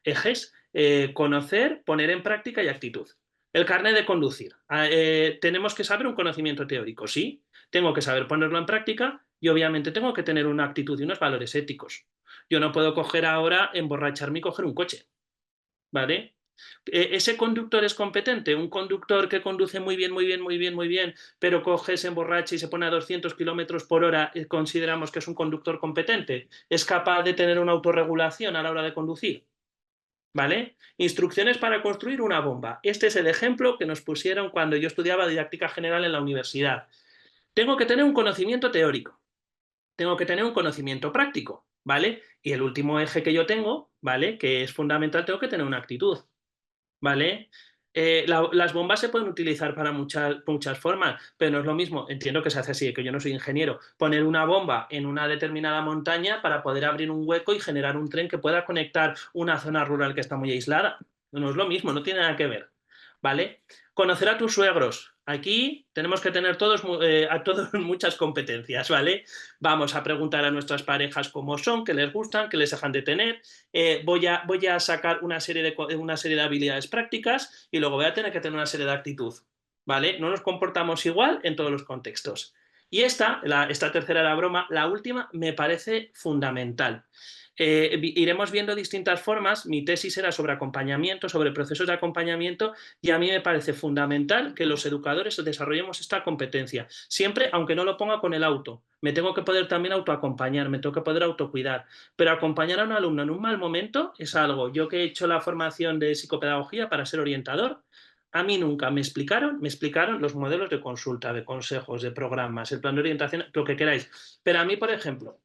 ejes. Conocer, poner en práctica y actitud. El carnet de conducir. Tenemos que saber un conocimiento teórico, sí. Tengo que saber ponerlo en práctica y obviamente tengo que tener una actitud y unos valores éticos. Yo no puedo coger ahora, emborracharme y coger un coche. ¿Vale? ¿Ese conductor es competente? Un conductor que conduce muy bien, pero coge, se emborracha y se pone a 200 kilómetros por hora, ¿consideramos que es un conductor competente? ¿Es capaz de tener una autorregulación a la hora de conducir? ¿Vale? Instrucciones para construir una bomba. Este es el ejemplo que nos pusieron cuando yo estudiaba didáctica general en la universidad. Tengo que tener un conocimiento teórico. Tengo que tener un conocimiento práctico, ¿vale? Y el último eje que yo tengo, ¿vale? Que es fundamental, tengo que tener una actitud. ¿Vale? Las bombas se pueden utilizar para muchas formas, pero no es lo mismo, entiendo que se hace así, que yo no soy ingeniero, poner una bomba en una determinada montaña para poder abrir un hueco y generar un tren que pueda conectar una zona rural que está muy aislada. No es lo mismo, no tiene nada que ver. ¿Vale? Conocer a tus suegros. Aquí tenemos que tener a todos muchas competencias, ¿vale? Vamos a preguntar a nuestras parejas cómo son, qué les gustan, qué les dejan de tener. Voy a sacar una serie de habilidades prácticas y luego voy a tener que tener una serie de actitud, ¿vale? No nos comportamos igual en todos los contextos. Y esta tercera era broma, la última me parece fundamental. Iremos viendo distintas formas. Mi tesis era sobre acompañamiento, sobre procesos de acompañamiento, y a mí me parece fundamental que los educadores desarrollemos esta competencia. Siempre, aunque no lo ponga con el auto, me tengo que poder también autoacompañar, me tengo que poder autocuidar. Pero acompañar a un alumno en un mal momento es algo. Yo que he hecho la formación de psicopedagogía para ser orientador, a mí nunca me explicaron los modelos de consulta, de consejos, de programas, el plan de orientación, lo que queráis. Pero a mí, por ejemplo,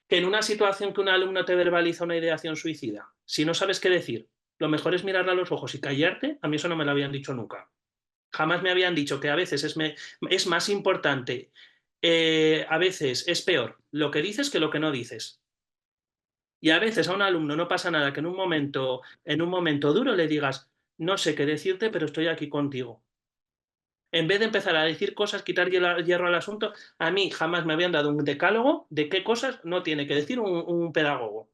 que en una situación que un alumno te verbaliza una ideación suicida, si no sabes qué decir, lo mejor es mirarle a los ojos y callarte. A mí eso no me lo habían dicho nunca. Jamás me habían dicho que a veces es más importante, a veces es peor lo que dices que lo que no dices. Y a veces a un alumno no pasa nada que en un momento duro le digas, no sé qué decirte, pero estoy aquí contigo. En vez de empezar a decir cosas, quitar hierro al asunto, a mí jamás me habían dado un decálogo de qué cosas no tiene que decir un pedagogo.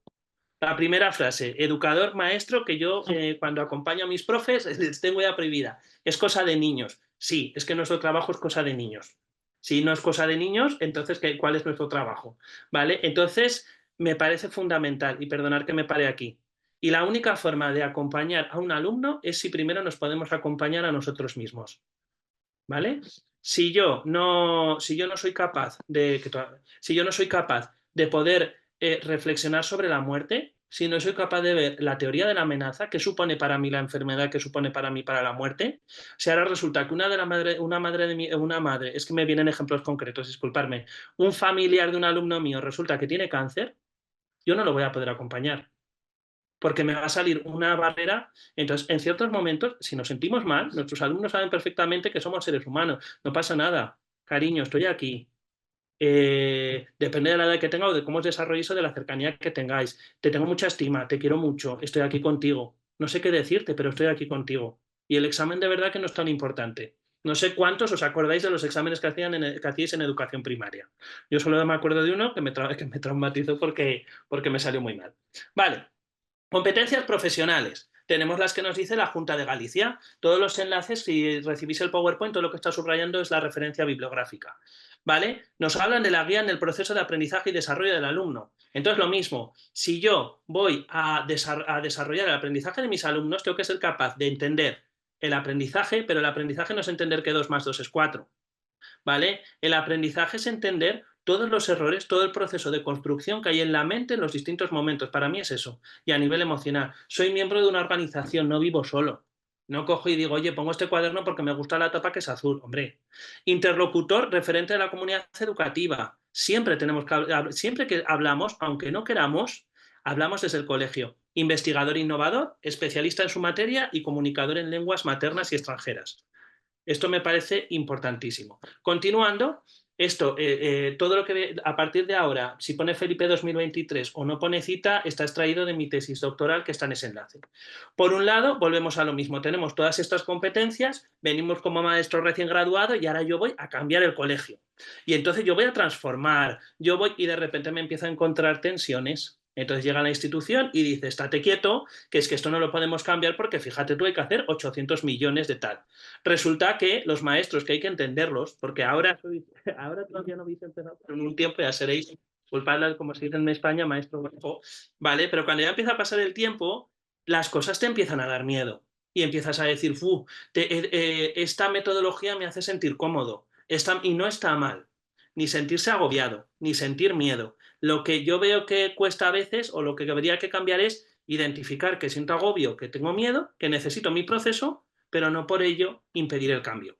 La primera frase, educador, maestro, que yo cuando acompaño a mis profes les tengo ya prohibida. Es cosa de niños. Sí, es que nuestro trabajo es cosa de niños. Si no es cosa de niños, entonces ¿cuál es nuestro trabajo? ¿Vale? Entonces, me parece fundamental, y perdonar que me pare aquí. Y la única forma de acompañar a un alumno es si primero nos podemos acompañar a nosotros mismos. ¿Vale? Si yo no soy capaz de poder reflexionar sobre la muerte, si no soy capaz de ver la teoría de la amenaza, qué supone para mí la enfermedad, qué supone para mí para la muerte, si ahora resulta que una madre, es que me vienen ejemplos concretos, disculparme, un familiar de un alumno mío resulta que tiene cáncer, yo no lo voy a poder acompañar porque me va a salir una barrera. Entonces, en ciertos momentos, si nos sentimos mal, nuestros alumnos saben perfectamente que somos seres humanos, no pasa nada, cariño, estoy aquí. Depende de la edad que tenga o de cómo os desarrolléis o de la cercanía que tengáis. Te tengo mucha estima, te quiero mucho, estoy aquí contigo. No sé qué decirte, pero estoy aquí contigo. Y el examen de verdad que no es tan importante. No sé cuántos os acordáis de los exámenes que hacíais en educación primaria. Yo solo me acuerdo de uno que me traumatizó porque me salió muy mal. Vale. Competencias profesionales. Tenemos las que nos dice la Junta de Galicia. Todos los enlaces, si recibís el PowerPoint, todo lo que está subrayando es la referencia bibliográfica. ¿Vale? Nos hablan de la guía en el proceso de aprendizaje y desarrollo del alumno. Entonces, lo mismo, si yo voy a desarrollar el aprendizaje de mis alumnos, tengo que ser capaz de entender el aprendizaje, pero el aprendizaje no es entender que 2 más 2 es 4. ¿Vale? El aprendizaje es entender todos los errores, todo el proceso de construcción que hay en la mente en los distintos momentos. Para mí es eso. Y a nivel emocional, soy miembro de una organización, no vivo solo. No cojo y digo, oye, pongo este cuaderno porque me gusta la tapa que es azul. Hombre, interlocutor referente de la comunidad educativa. Siempre que hablamos, aunque no queramos, hablamos desde el colegio. Investigador innovador, especialista en su materia y comunicador en lenguas maternas y extranjeras. Esto me parece importantísimo. Continuando, todo lo que a partir de ahora, si pone Felipe 2023 o no pone cita, está extraído de mi tesis doctoral que está en ese enlace. Por un lado, volvemos a lo mismo. Tenemos todas estas competencias, venimos como maestro recién graduado y ahora yo voy a cambiar el colegio. Y entonces yo voy a transformar, y de repente me empiezo a encontrar tensiones. Entonces llega la institución y dice, estate quieto, que es que esto no lo podemos cambiar porque fíjate tú hay que hacer 800 millones de tal. Resulta que los maestros, que hay que entenderlos, porque ahora todavía no habéis empezado, pero en un tiempo ya seréis, culpadlas, como se dice en España, maestro, ¿vale? Pero cuando ya empieza a pasar el tiempo, las cosas te empiezan a dar miedo y empiezas a decir, esta metodología me hace sentir cómodo, y no está mal, ni sentirse agobiado, ni sentir miedo. Lo que yo veo que cuesta a veces, o lo que debería que cambiar es identificar que siento agobio, que tengo miedo, que necesito mi proceso, pero no por ello impedir el cambio.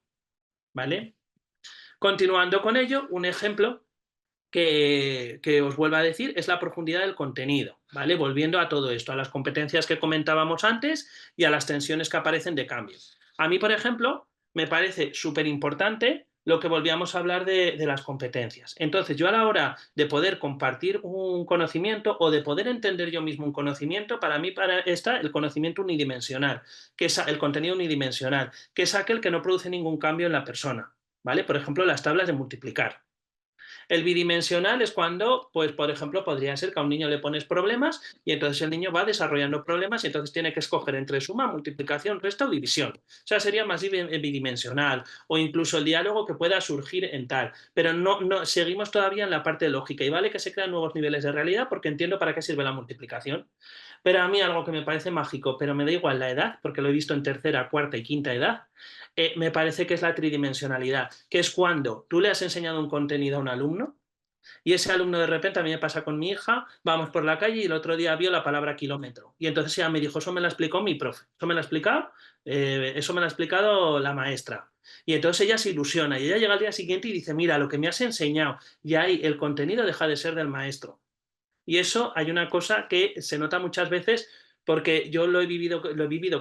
¿Vale? Continuando con ello, un ejemplo que os vuelvo a decir es la profundidad del contenido, ¿vale? Volviendo a todo esto, a las competencias que comentábamos antes y a las tensiones que aparecen de cambio. A mí, por ejemplo, me parece súper importante lo que volvíamos a hablar de las competencias. Entonces, yo a la hora de poder compartir un conocimiento o de poder entender yo mismo un conocimiento, para mí está el conocimiento unidimensional, que es el contenido unidimensional, que es aquel que no produce ningún cambio en la persona, ¿vale? Por ejemplo, las tablas de multiplicar. El bidimensional es cuando, pues, por ejemplo, podría ser que a un niño le pones problemas y entonces el niño va desarrollando problemas y entonces tiene que escoger entre suma, multiplicación, resta o división. O sea, sería más bidimensional o incluso el diálogo que pueda surgir en tal. Pero no seguimos todavía en la parte lógica y vale que se crean nuevos niveles de realidad porque entiendo para qué sirve la multiplicación. Pero a mí algo que me parece mágico, pero me da igual la edad, porque lo he visto en tercera, cuarta y quinta edad, me parece que es la tridimensionalidad, que es cuando tú le has enseñado un contenido a un alumno y ese alumno de repente, a mí me pasa con mi hija, vamos por la calle y el otro día vio la palabra kilómetro. Y entonces ella me dijo, eso me lo explicó mi profe, eso me lo ha explicado la maestra. Y entonces ella se ilusiona y ella llega al día siguiente y dice, mira, lo que me has enseñado, y ahí el contenido deja de ser del maestro. Y eso hay una cosa que se nota muchas veces porque yo lo he vivido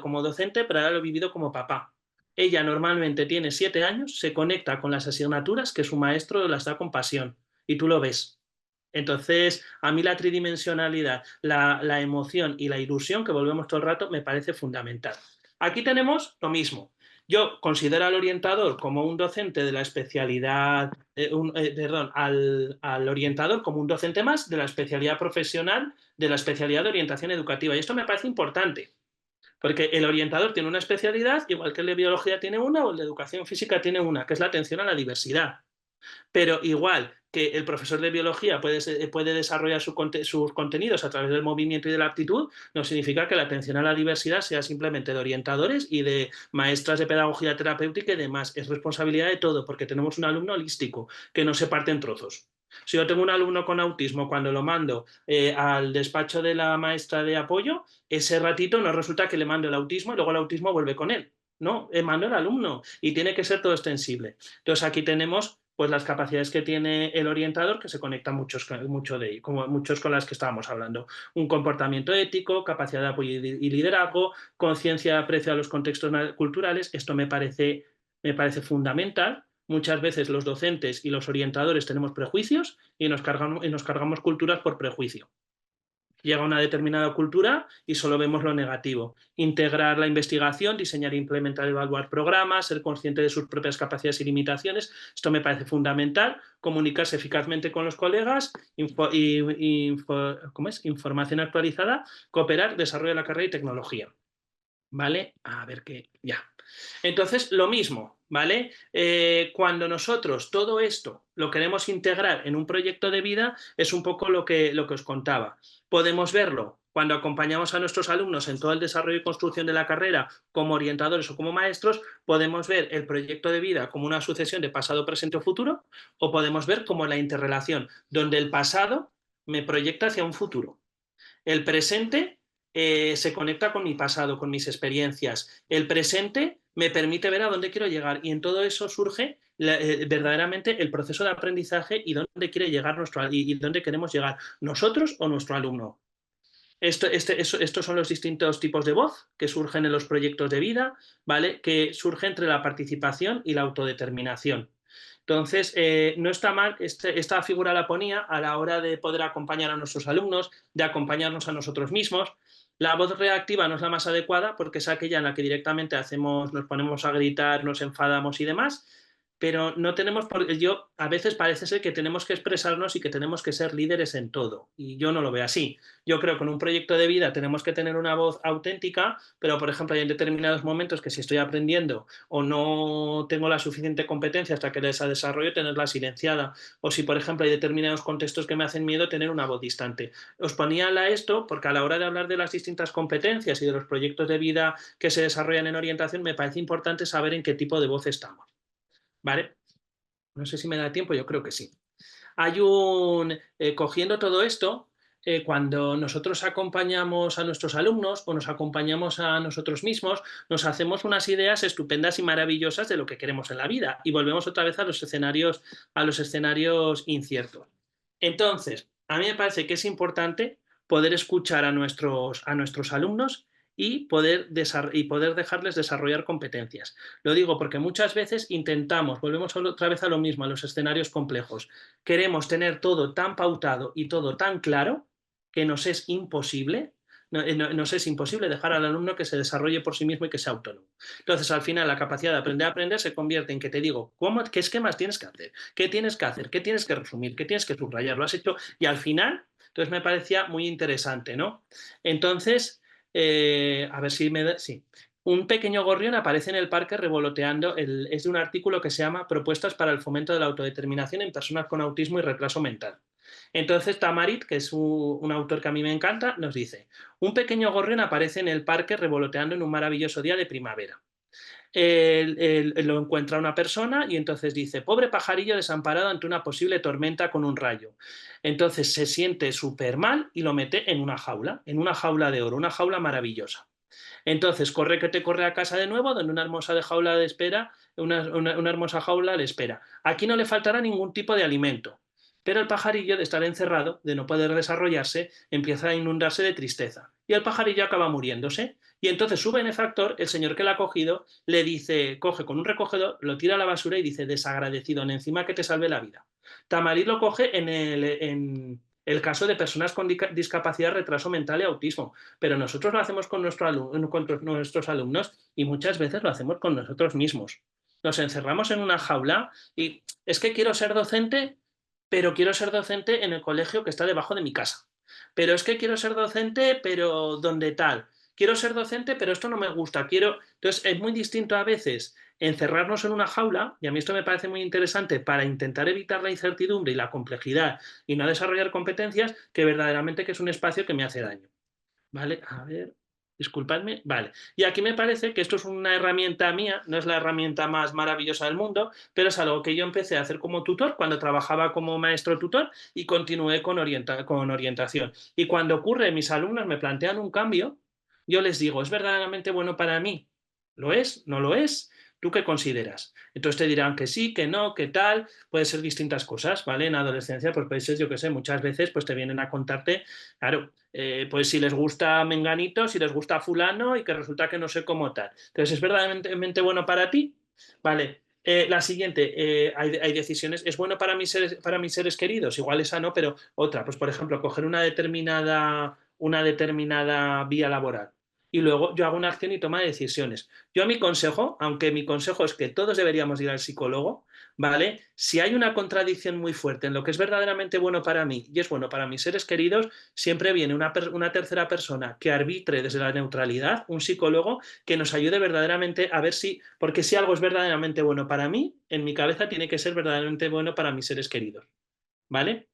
como docente, pero ahora lo he vivido como papá. Ella normalmente tiene 7 años, se conecta con las asignaturas que su maestro las da con pasión y tú lo ves. Entonces, a mí la tridimensionalidad, la emoción y la ilusión, que volvemos todo el rato, me parece fundamental. Aquí tenemos lo mismo. Yo considero al orientador como un docente de la especialidad, al orientador como un docente más de la especialidad profesional, de la especialidad de orientación educativa. Y esto me parece importante, porque el orientador tiene una especialidad, igual que el de biología tiene una o el de educación física tiene una, que es la atención a la diversidad. Pero igual que el profesor de biología puede desarrollar sus contenidos a través del movimiento y de la aptitud, no significa que la atención a la diversidad sea simplemente de orientadores y de maestras de pedagogía terapéutica y demás. Es responsabilidad de todo, porque tenemos un alumno holístico que no se parte en trozos. Si yo tengo un alumno con autismo, cuando lo mando al despacho de la maestra de apoyo, ese ratito no resulta que le mando el autismo y luego el autismo vuelve con él. No, mando al alumno y tiene que ser todo extensible. Entonces aquí tenemos pues las capacidades que tiene el orientador, que se conectan muchos con las que estábamos hablando. Un comportamiento ético, capacidad de apoyo y liderazgo, conciencia de aprecio a los contextos culturales. Esto me parece fundamental. Muchas veces los docentes y los orientadores tenemos prejuicios y nos cargamos culturas por prejuicio. Llega una determinada cultura y solo vemos lo negativo. Integrar la investigación, diseñar, implementar, evaluar programas, ser consciente de sus propias capacidades y limitaciones. Esto me parece fundamental. Comunicarse eficazmente con los colegas, información actualizada, cooperar, desarrollo de la carrera y tecnología. ¿Vale? A ver qué... Ya. Entonces, lo mismo, ¿vale? Cuando nosotros todo esto lo queremos integrar en un proyecto de vida, es un poco lo que os contaba. Podemos verlo cuando acompañamos a nuestros alumnos en todo el desarrollo y construcción de la carrera como orientadores o como maestros, podemos ver el proyecto de vida como una sucesión de pasado, presente o futuro, o podemos ver como la interrelación, donde el pasado me proyecta hacia un futuro. El presente se conecta con mi pasado, con mis experiencias. El presente me permite ver a dónde quiero llegar y en todo eso surge verdaderamente el proceso de aprendizaje y dónde quiere llegar y dónde queremos llegar nosotros o nuestro alumno. Estos son los distintos tipos de voz que surgen en los proyectos de vida, ¿vale? Que surge entre la participación y la autodeterminación. Entonces, no está mal, esta figura la ponía a la hora de poder acompañar a nuestros alumnos, de acompañarnos a nosotros mismos. La voz reactiva no es la más adecuada porque es aquella en la que directamente nos ponemos a gritar, nos enfadamos y demás, pero no tenemos a veces parece ser que tenemos que expresarnos y que tenemos que ser líderes en todo, y yo no lo veo así. Yo creo que en un proyecto de vida tenemos que tener una voz auténtica, pero por ejemplo hay en determinados momentos que si estoy aprendiendo o no tengo la suficiente competencia hasta que esa desarrollo, tenerla silenciada, o si por ejemplo hay determinados contextos que me hacen miedo, tener una voz distante. Os ponía esto porque a la hora de hablar de las distintas competencias y de los proyectos de vida que se desarrollan en orientación, me parece importante saber en qué tipo de voz estamos. ¿Vale? No sé si me da tiempo, yo creo que sí. Hay cogiendo todo esto, cuando nosotros acompañamos a nuestros alumnos o nos acompañamos a nosotros mismos, nos hacemos unas ideas estupendas y maravillosas de lo que queremos en la vida y volvemos otra vez a los escenarios inciertos. Entonces, a mí me parece que es importante poder escuchar a nuestros alumnos y poder dejarles desarrollar competencias. Lo digo porque muchas veces volvemos otra vez a lo mismo, a los escenarios complejos. Queremos tener todo tan pautado y todo tan claro que nos es imposible dejar al alumno que se desarrolle por sí mismo y que sea autónomo. Entonces, al final, la capacidad de aprender a aprender se convierte en que te digo, ¿qué esquemas tienes que hacer? ¿Qué tienes que hacer? ¿Qué tienes que resumir? ¿Qué tienes que subrayar? ¿Lo has hecho? Y al final, entonces me parecía muy interesante, ¿no? Entonces, a ver si me da... Sí. Un pequeño gorrión aparece en el parque revoloteando, es de un artículo que se llama Propuestas para el fomento de la autodeterminación en personas con autismo y retraso mental. Entonces Tamarit, que es un autor que a mí me encanta, nos dice: un pequeño gorrión aparece en el parque revoloteando en un maravilloso día de primavera. Lo encuentra una persona y entonces dice: pobre pajarillo desamparado ante una posible tormenta con un rayo. Entonces se siente súper mal y lo mete en una jaula de oro, una jaula maravillosa. Entonces corre a casa de nuevo, donde una hermosa jaula le espera. Aquí no le faltará ningún tipo de alimento. Pero el pajarillo, de estar encerrado, de no poder desarrollarse, empieza a inundarse de tristeza. Y el pajarillo acaba muriéndose. Y entonces su benefactor, el señor que la ha cogido, le dice, coge con un recogedor, lo tira a la basura y dice, desagradecido, encima que te salve la vida. Tamariz lo coge en el caso de personas con discapacidad, retraso mental y autismo. Pero nosotros lo hacemos con nuestros alumnos y muchas veces lo hacemos con nosotros mismos. Nos encerramos en una jaula y es que quiero ser docente, pero quiero ser docente en el colegio que está debajo de mi casa. Pero es que quiero ser docente, pero donde tal. Quiero ser docente, pero esto no me gusta. Entonces, es muy distinto a veces encerrarnos en una jaula, y a mí esto me parece muy interesante para intentar evitar la incertidumbre y la complejidad y no desarrollar competencias, que verdaderamente que es un espacio que me hace daño. ¿Vale? A ver, disculpadme. Vale. Y aquí me parece que esto es una herramienta mía, no es la herramienta más maravillosa del mundo, pero es algo que yo empecé a hacer como tutor cuando trabajaba como maestro tutor y continué con orientación. Y cuando ocurre, mis alumnos me plantean un cambio, yo les digo, ¿es verdaderamente bueno para mí? ¿Lo es? ¿No lo es? ¿Tú qué consideras? Entonces te dirán que sí, que no, que tal, puede ser distintas cosas, ¿vale? En adolescencia, pues puede ser, yo qué sé, muchas veces pues te vienen a contarte, claro, pues si les gusta Menganito, si les gusta Fulano y que resulta que no sé cómo tal. Entonces, ¿es verdaderamente bueno para ti? Vale. La siguiente, hay decisiones, ¿es bueno para mis seres queridos? Igual esa no, pero otra, pues por ejemplo, coger una determinada vía laboral y luego yo hago una acción y toma de decisiones. Yo a mi consejo, aunque mi consejo es que todos deberíamos ir al psicólogo, ¿vale? Si hay una contradicción muy fuerte en lo que es verdaderamente bueno para mí y es bueno para mis seres queridos, siempre viene una tercera persona que arbitre desde la neutralidad, un psicólogo que nos ayude verdaderamente a ver porque si algo es verdaderamente bueno para mí, en mi cabeza tiene que ser verdaderamente bueno para mis seres queridos, ¿vale?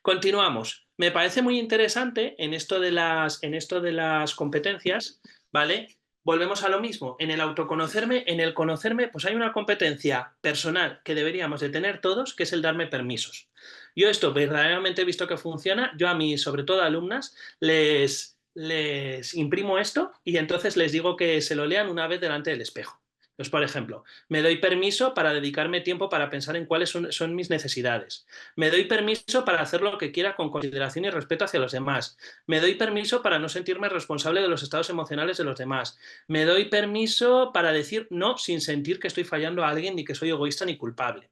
Continuamos. Me parece muy interesante en esto de las competencias, ¿vale? Volvemos a lo mismo. En el autoconocerme, en el conocerme, pues hay una competencia personal que deberíamos de tener todos, que es el darme permisos. Yo esto verdaderamente he visto que funciona. Yo a mis, sobre todo alumnas, les imprimo esto y entonces les digo que se lo lean una vez delante del espejo. Pues, por ejemplo, me doy permiso para dedicarme tiempo para pensar en cuáles son mis necesidades. Me doy permiso para hacer lo que quiera con consideración y respeto hacia los demás. Me doy permiso para no sentirme responsable de los estados emocionales de los demás. Me doy permiso para decir no sin sentir que estoy fallando a alguien ni que soy egoísta ni culpable.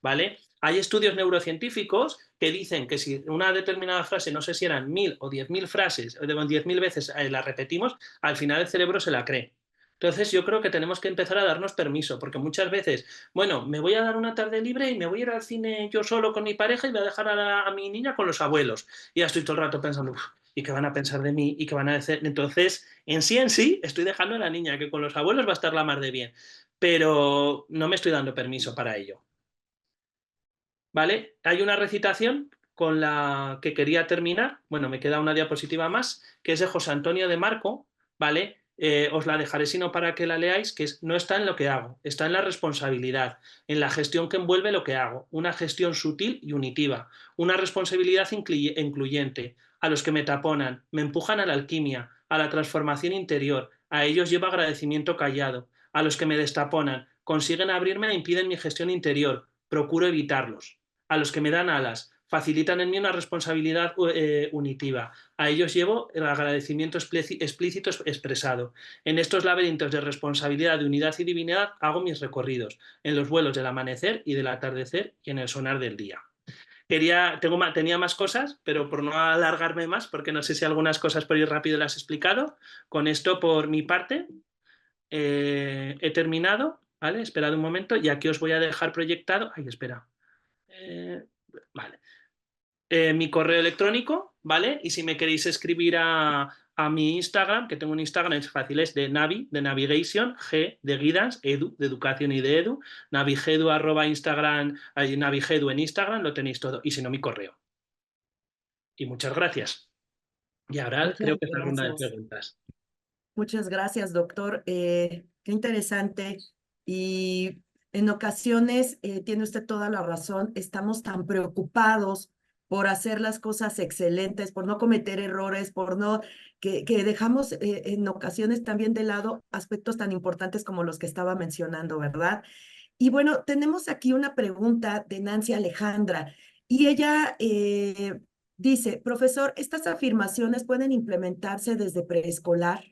¿Vale? Hay estudios neurocientíficos que dicen que si una determinada frase, no sé si eran 1000 o 10.000 frases, o 10.000 veces la repetimos, al final el cerebro se la cree. Entonces yo creo que tenemos que empezar a darnos permiso, porque muchas veces, bueno, me voy a dar una tarde libre y me voy a ir al cine yo solo con mi pareja y voy a dejar a mi niña con los abuelos. Y ya estoy todo el rato pensando, ¿y qué van a pensar de mí? ¿Y qué van a decir? Entonces, en sí, estoy dejando a la niña que con los abuelos va a estar la mar de bien, pero no me estoy dando permiso para ello. ¿Vale? Hay una recitación con la que quería terminar, bueno, me queda una diapositiva más, que es de José Antonio de Marco, ¿vale? Os la dejaré sino para que la leáis, que no está en lo que hago, está en la responsabilidad, en la gestión que envuelve lo que hago, una gestión sutil y unitiva, una responsabilidad incluyente, a los que me taponan, me empujan a la alquimia, a la transformación interior, a ellos llevo agradecimiento callado, a los que me destaponan, consiguen abrirme e impiden mi gestión interior, procuro evitarlos, a los que me dan alas, facilitan en mí una responsabilidad unitiva. A ellos llevo el agradecimiento explícito expresado. En estos laberintos de responsabilidad, de unidad y divinidad hago mis recorridos, en los vuelos del amanecer y del atardecer y en el sonar del día. Tenía más cosas, pero por no alargarme más, porque no sé si algunas cosas por ir rápido las he explicado, con esto por mi parte he terminado, ¿vale? Esperad un momento y aquí os voy a dejar proyectado. Ay, espera. Vale. Mi correo electrónico, ¿vale? Y si me queréis escribir a mi Instagram, que tengo un Instagram, es fácil, es de Navigation, G de guidance, edu, de educación y de edu, navigedu @Instagram, navigedu en Instagram, lo tenéis todo. Y si no, mi correo. Y muchas gracias. Y ahora Muchas creo que es la ronda de gracias. preguntas. Muchas gracias, doctor. Qué interesante. Y en ocasiones tiene usted toda la razón. Estamos tan preocupados por hacer las cosas excelentes, por no cometer errores, por no que dejamos en ocasiones también de lado aspectos tan importantes como los que estaba mencionando, ¿verdad? Y bueno, tenemos aquí una pregunta de Nancy Alejandra. Y ella dice, profesor, ¿estas afirmaciones pueden implementarse desde preescolar?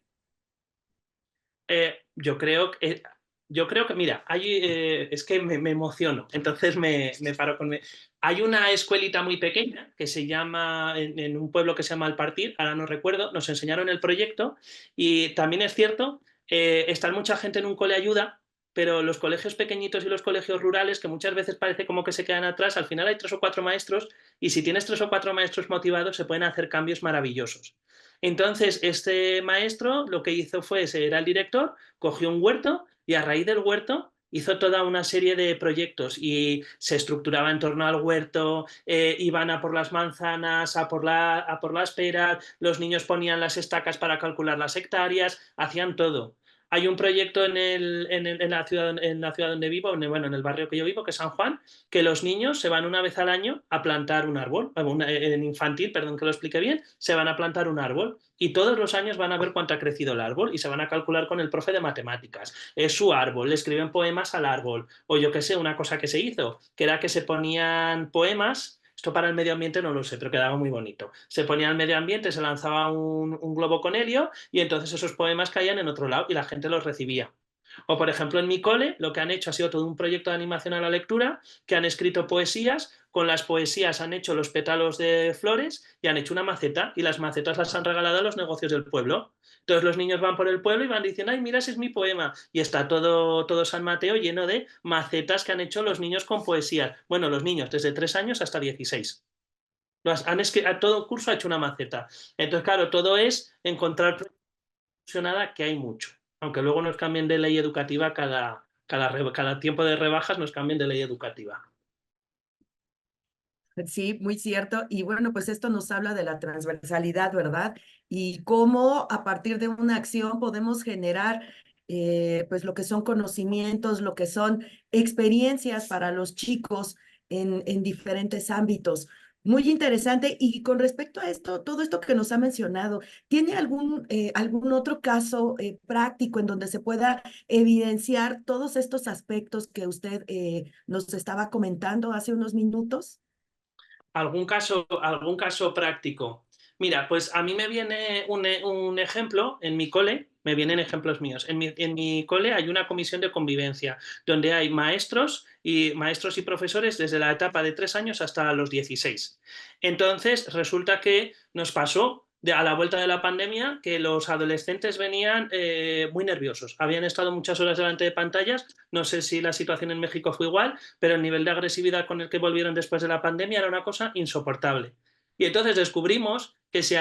Yo creo que, mira, es que me emociono, entonces me paro con... Hay una escuelita muy pequeña que se llama, en un pueblo que se llama El Partir, ahora no recuerdo, nos enseñaron el proyecto y también es cierto, está mucha gente en un cole ayuda, pero los colegios pequeñitos y los colegios rurales, que muchas veces parece como que se quedan atrás, al final hay 3 o 4 maestros y si tienes 3 o 4 maestros motivados se pueden hacer cambios maravillosos. Entonces, este maestro lo que hizo fue, era el director, cogió un huerto y a raíz del huerto hizo toda una serie de proyectos y se estructuraba en torno al huerto, iban a por las manzanas, a por las peras, los niños ponían las estacas para calcular las hectáreas, hacían todo. Hay un proyecto en la ciudad donde vivo, bueno, en el barrio que yo vivo, que es San Juan, que los niños se van una vez al año a plantar un árbol, en infantil, perdón que lo explique bien, se van a plantar un árbol y todos los años van a ver cuánto ha crecido el árbol y se van a calcular con el profe de matemáticas. Es su árbol, le escriben poemas al árbol o yo qué sé, una cosa que se hizo, que era que se ponían poemas. Esto para el medio ambiente no lo sé, pero quedaba muy bonito. Se ponía al medio ambiente, se lanzaba un globo con helio y entonces esos poemas caían en otro lado y la gente los recibía. O, por ejemplo, en mi cole lo que han hecho ha sido todo un proyecto de animación a la lectura, que han escrito poesías, con las poesías han hecho los pétalos de flores y han hecho una maceta, y las macetas las han regalado a los negocios del pueblo. Entonces los niños van por el pueblo y van diciendo, ay, mira, ese es mi poema. Y está todo San Mateo lleno de macetas que han hecho los niños con poesías. Bueno, los niños, desde 3 años hasta 16. A todo curso ha hecho una maceta. Entonces, claro, todo es encontrar que hay mucho. Aunque luego nos cambien de ley educativa cada tiempo de rebajas, nos cambien de ley educativa. Sí, muy cierto. Y bueno, pues esto nos habla de la transversalidad, ¿verdad? Y cómo a partir de una acción podemos generar pues lo que son conocimientos, lo que son experiencias para los chicos en diferentes ámbitos. Muy interesante. Y con respecto a esto, todo esto que nos ha mencionado, ¿tiene algún otro caso práctico en donde se pueda evidenciar todos estos aspectos que usted nos estaba comentando hace unos minutos? ¿Algún caso práctico? Mira, pues a mí me viene un ejemplo en mi cole, me vienen ejemplos míos. En mi cole hay una comisión de convivencia donde hay maestros y profesores desde la etapa de 3 años hasta los 16. Entonces, resulta que nos pasó a la vuelta de la pandemia que los adolescentes venían muy nerviosos. Habían estado muchas horas delante de pantallas. No sé si la situación en México fue igual, pero el nivel de agresividad con el que volvieron después de la pandemia era una cosa insoportable. Y entonces descubrimos que si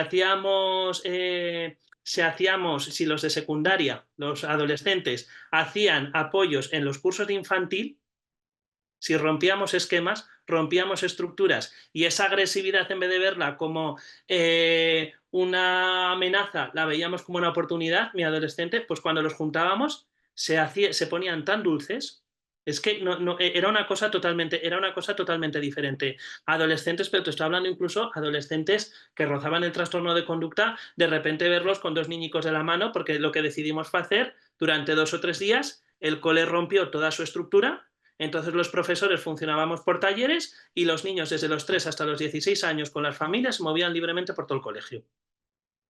los de secundaria, los adolescentes, hacían apoyos en los cursos de infantil, si rompíamos esquemas, rompíamos estructuras y esa agresividad, en vez de verla como una amenaza, la veíamos como una oportunidad, mi adolescente, pues cuando los juntábamos se ponían tan dulces. Es que era una cosa totalmente diferente. Adolescentes, pero te estoy hablando incluso adolescentes que rozaban el trastorno de conducta, de repente verlos con 2 niñicos de la mano, porque lo que decidimos fue hacer durante 2 o 3 días, el cole rompió toda su estructura. Entonces los profesores funcionábamos por talleres y los niños desde los 3 hasta los 16 años con las familias se movían libremente por todo el colegio,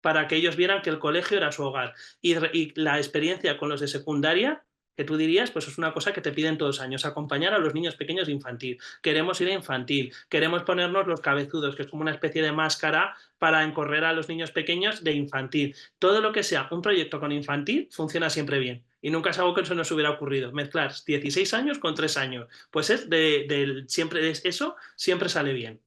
para que ellos vieran que el colegio era su hogar. Y la experiencia con los de secundaria, que tú dirías, pues es una cosa que te piden todos los años, acompañar a los niños pequeños de infantil. Queremos ir a infantil, queremos ponernos los cabezudos, que es como una especie de máscara para encorrer a los niños pequeños de infantil. Todo lo que sea un proyecto con infantil funciona siempre bien. Y nunca es algo que se nos hubiera ocurrido. Mezclar 16 años con 3 años. Pues eso siempre sale bien.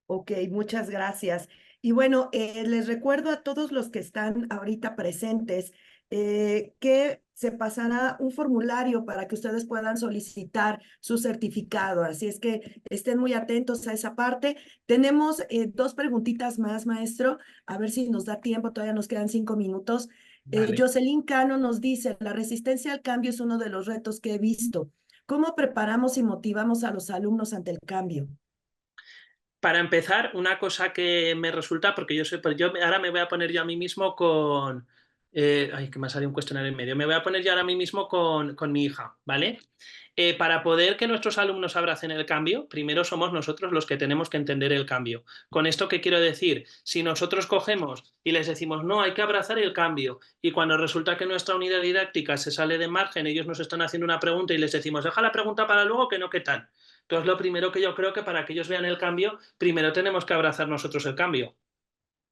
Ok, muchas gracias. Y bueno, les recuerdo a todos los que están ahorita presentes que se pasará un formulario para que ustedes puedan solicitar su certificado. Así es que estén muy atentos a esa parte. Tenemos 2 preguntitas más, maestro. A ver si nos da tiempo, todavía nos quedan 5 minutos. Vale. Jocelyn Cano nos dice, la resistencia al cambio es uno de los retos que he visto. ¿Cómo preparamos y motivamos a los alumnos ante el cambio? Para empezar, una cosa que me resulta, porque yo ahora me voy a poner yo a mí mismo Ay, que me ha salido un cuestionario en medio. Me voy a poner yo ahora mismo con mi hija, ¿vale? Para poder que nuestros alumnos abracen el cambio, primero somos nosotros los que tenemos que entender el cambio. ¿Con esto qué quiero decir? Si nosotros cogemos y les decimos, no, hay que abrazar el cambio, y cuando resulta que nuestra unidad didáctica se sale de margen, ellos nos están haciendo una pregunta y les decimos, deja la pregunta para luego, que no, ¿qué tal? Entonces, lo primero que yo creo que para que ellos vean el cambio, primero tenemos que abrazar nosotros el cambio.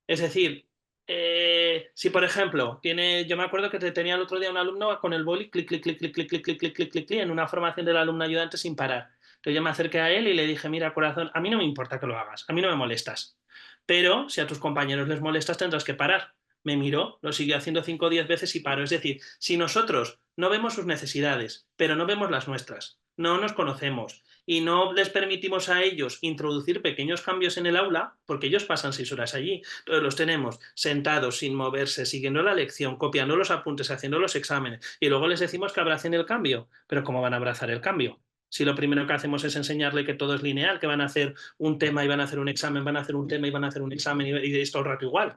Es decir, si por ejemplo, yo me acuerdo que tenía el otro día un alumno con el boli, clic, clic, clic, clic, clic, clic, clic, clic, clic, clic, clic, en una formación del alumno ayudante sin parar. Entonces yo me acerqué a él y le dije, mira, corazón, a mí no me importa que lo hagas, a mí no me molestas, pero si a tus compañeros les molestas tendrás que parar. Me miró, lo siguió haciendo 5 o 10 veces y paró. Es decir, si nosotros no vemos sus necesidades, pero no vemos las nuestras, no nos conocemos y no les permitimos a ellos introducir pequeños cambios en el aula, porque ellos pasan 6 horas allí, entonces los tenemos sentados sin moverse, siguiendo la lección, copiando los apuntes, haciendo los exámenes, y luego les decimos que abracen el cambio. Pero ¿cómo van a abrazar el cambio? Si lo primero que hacemos es enseñarle que todo es lineal, que van a hacer un tema y van a hacer un examen, van a hacer un tema y van a hacer un examen, y es todo el rato igual.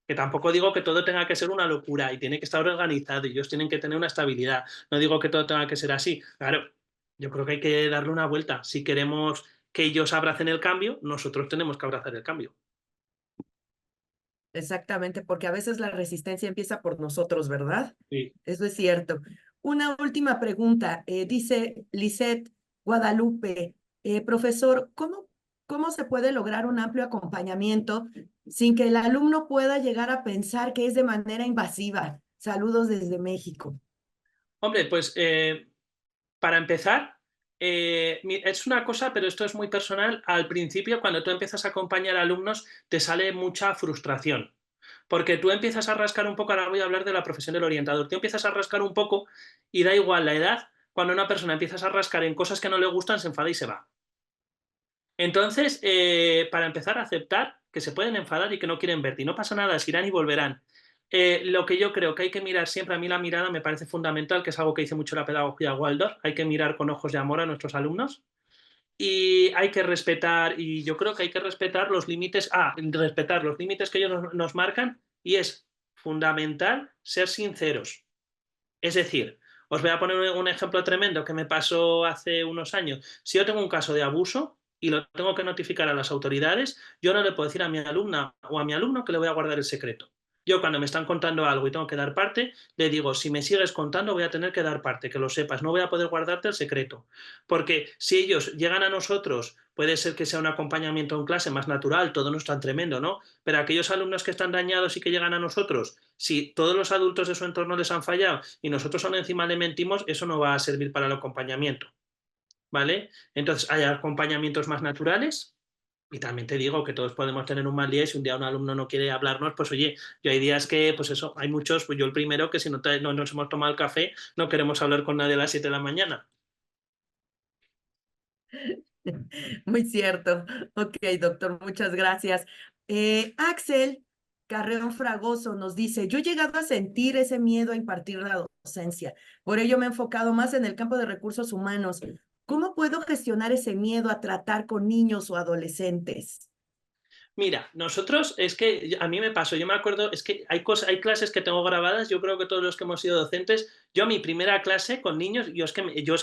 Que tampoco digo que todo tenga que ser una locura y tiene que estar organizado y ellos tienen que tener una estabilidad. No digo que todo tenga que ser así. Claro, yo creo que hay que darle una vuelta. Si queremos que ellos abracen el cambio, nosotros tenemos que abrazar el cambio. Exactamente, porque a veces la resistencia empieza por nosotros, ¿verdad? Sí. Eso es cierto. Una última pregunta. Dice Lisette Guadalupe, profesor, ¿cómo se puede lograr un amplio acompañamiento sin que el alumno pueda llegar a pensar que es de manera invasiva? Saludos desde México. Hombre, pues para empezar, es una cosa, pero esto es muy personal. Al principio, cuando tú empiezas a acompañar a alumnos, te sale mucha frustración. Porque tú empiezas a rascar un poco, ahora voy a hablar de la profesión del orientador, tú empiezas a rascar un poco y da igual la edad, cuando una persona empieza a rascar en cosas que no le gustan, se enfada y se va. Entonces, para empezar a aceptar que se pueden enfadar y que no quieren verte, y no pasa nada, se irán y volverán. Lo que yo creo que hay que mirar siempre, a mí la mirada me parece fundamental, que es algo que dice mucho la pedagogía Waldorf, hay que mirar con ojos de amor a nuestros alumnos y hay que respetar, y yo creo que hay que respetar los límites, respetar los límites que ellos nos marcan, y es fundamental ser sinceros. Es decir, os voy a poner un ejemplo tremendo que me pasó hace unos años. Si yo tengo un caso de abuso y lo tengo que notificar a las autoridades, yo no le puedo decir a mi alumna o a mi alumno que le voy a guardar el secreto. Yo cuando me están contando algo y tengo que dar parte, le digo, si me sigues contando voy a tener que dar parte, que lo sepas, no voy a poder guardarte el secreto. Porque si ellos llegan a nosotros, puede ser que sea un acompañamiento en clase más natural, todo no es tan tremendo, ¿no? Pero aquellos alumnos que están dañados y que llegan a nosotros, si todos los adultos de su entorno les han fallado y nosotros aún encima le mentimos, eso no va a servir para el acompañamiento, ¿vale? Entonces hay acompañamientos más naturales. Y también te digo que todos podemos tener un mal día y si un día un alumno no quiere hablarnos, pues oye, yo hay días que, pues eso, hay muchos, pues yo el primero, que si no nos hemos tomado el café, no queremos hablar con nadie a las 7 de la mañana. Muy cierto. Ok, doctor, muchas gracias. Axel Carreón Fragoso nos dice, yo he llegado a sentir ese miedo a impartir la docencia. Por ello me he enfocado más en el campo de recursos humanos. ¿Cómo puedo gestionar ese miedo a tratar con niños o adolescentes? Mira, nosotros, es que a mí me pasó, yo me acuerdo, es que hay clases que tengo grabadas, yo creo que todos los que hemos sido docentes, yo mi primera clase con niños, yo es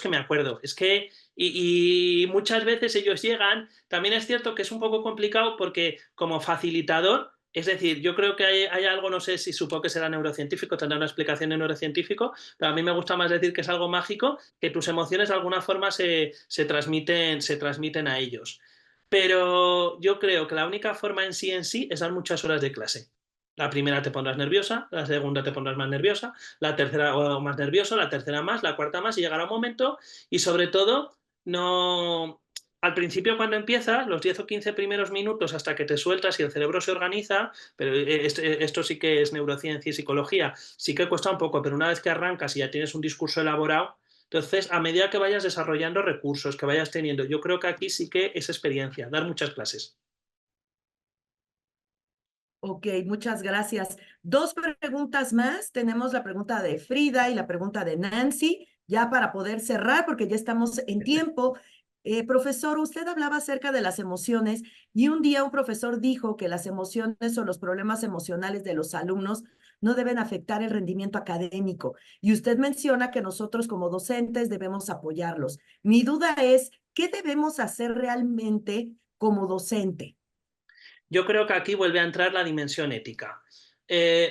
que me acuerdo, es que, y muchas veces ellos llegan, también es cierto que es un poco complicado porque como facilitador, es decir, yo creo que hay algo, no sé si supongo que será neurocientífico, tendrá una explicación de neurocientífico, pero a mí me gusta más decir que es algo mágico, que tus emociones de alguna forma se transmiten a ellos. Pero yo creo que la única forma en sí es dar muchas horas de clase. La primera te pondrás nerviosa, la segunda te pondrás más nerviosa, la tercera más nervioso, la tercera más, la cuarta más y llegará un momento y sobre todo no... Al principio cuando empiezas, los 10 o 15 primeros minutos hasta que te sueltas y el cerebro se organiza, pero esto sí que es neurociencia y psicología, sí que cuesta un poco, pero una vez que arrancas y ya tienes un discurso elaborado, entonces, a medida que vayas desarrollando recursos, que vayas teniendo, yo creo que aquí sí que es experiencia, dar muchas clases. Ok, muchas gracias. Dos preguntas más. Tenemos la pregunta de Frida y la pregunta de Nancy, ya para poder cerrar, porque ya estamos en tiempo. Profesor, usted hablaba acerca de las emociones y un día un profesor dijo que las emociones o los problemas emocionales de los alumnos no deben afectar el rendimiento académico. Y usted menciona que nosotros como docentes debemos apoyarlos. Mi duda es, ¿qué debemos hacer realmente como docente? Yo creo que aquí vuelve a entrar la dimensión ética.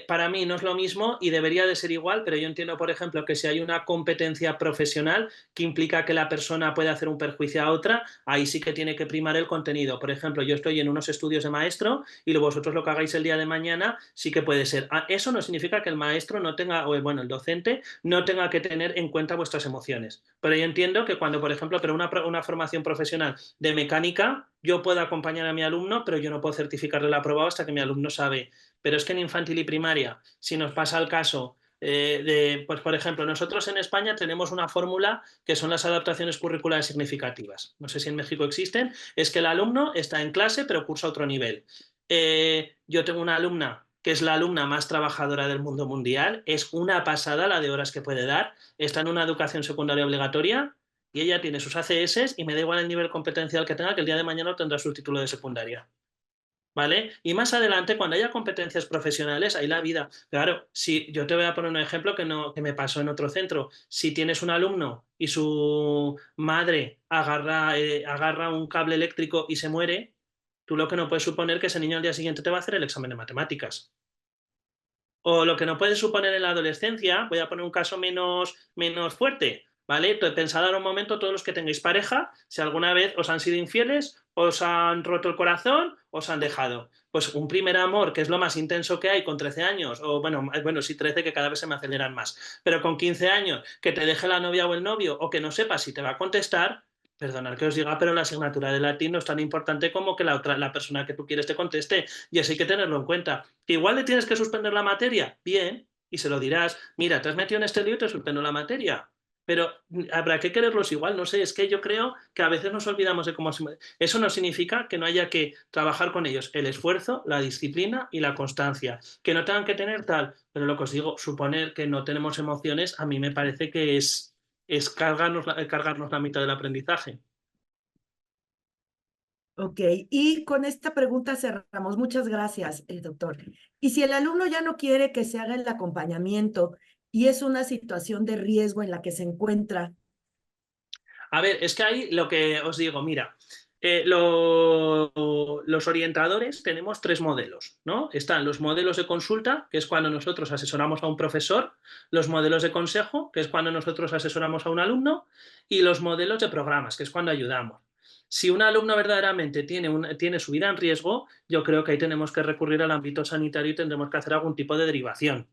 Para mí no es lo mismo y debería de ser igual, pero yo entiendo, por ejemplo, que si hay una competencia profesional que implica que la persona puede hacer un perjuicio a otra, ahí sí que tiene que primar el contenido. Por ejemplo, yo estoy en unos estudios de maestro y vosotros lo que hagáis el día de mañana sí que puede ser. Eso no significa que el maestro no tenga, o bueno, el docente no tenga que tener en cuenta vuestras emociones. Pero yo entiendo que cuando, por ejemplo, pero una formación profesional de mecánica, yo puedo acompañar a mi alumno, pero yo no puedo certificarle la aprobado hasta que mi alumno sabe. Pero es que en infantil y primaria, si nos pasa el caso pues por ejemplo, nosotros en España tenemos una fórmula que son las adaptaciones curriculares significativas. No sé si en México existen. Es que el alumno está en clase pero cursa otro nivel. Yo tengo una alumna que es la alumna más trabajadora del mundo mundial. Es una pasada la de horas que puede dar. Está en una educación secundaria obligatoria y ella tiene sus ACS y me da igual el nivel competencial que tenga, que el día de mañana tendrá su título de secundaria. ¿Vale? Y más adelante, cuando haya competencias profesionales, hay la vida. Claro, si yo te voy a poner un ejemplo que me pasó en otro centro. Si tienes un alumno y su madre agarra un cable eléctrico y se muere, tú lo que no puedes suponer que ese niño al día siguiente te va a hacer el examen de matemáticas. O lo que no puedes suponer en la adolescencia, voy a poner un caso menos fuerte, ¿vale? Pensad ahora un momento todos los que tengáis pareja, si alguna vez os han sido infieles, os han roto el corazón, os han dejado. Pues un primer amor, que es lo más intenso que hay con 13 años, o bueno, sí 13 que cada vez se me aceleran más, pero con 15 años, que te deje la novia o el novio, o que no sepas si te va a contestar, perdonad que os diga, pero la asignatura de latín no es tan importante como que la persona que tú quieres te conteste, y eso hay que tenerlo en cuenta. Que igual le tienes que suspender la materia, bien, y se lo dirás, mira, te has metido en este lío y te suspendo la materia. Pero habrá que quererlos igual, no sé, es que yo creo que a veces nos olvidamos de cómo... Eso no significa que no haya que trabajar con ellos, el esfuerzo, la disciplina y la constancia, que no tengan que tener tal, pero lo que os digo, suponer que no tenemos emociones, a mí me parece que es cargarnos la mitad del aprendizaje. Ok, y con esta pregunta cerramos. Muchas gracias, doctor. Y si el alumno ya no quiere que se haga el acompañamiento y es una situación de riesgo en la que se encuentra. A ver, es que ahí lo que os digo, mira, los orientadores tenemos 3 modelos, ¿no? Están los modelos de consulta, que es cuando nosotros asesoramos a un profesor, los modelos de consejo, que es cuando nosotros asesoramos a un alumno, y los modelos de programas, que es cuando ayudamos. Si un alumno verdaderamente tiene su vida en riesgo, yo creo que ahí tenemos que recurrir al ámbito sanitario y tendremos que hacer algún tipo de derivación.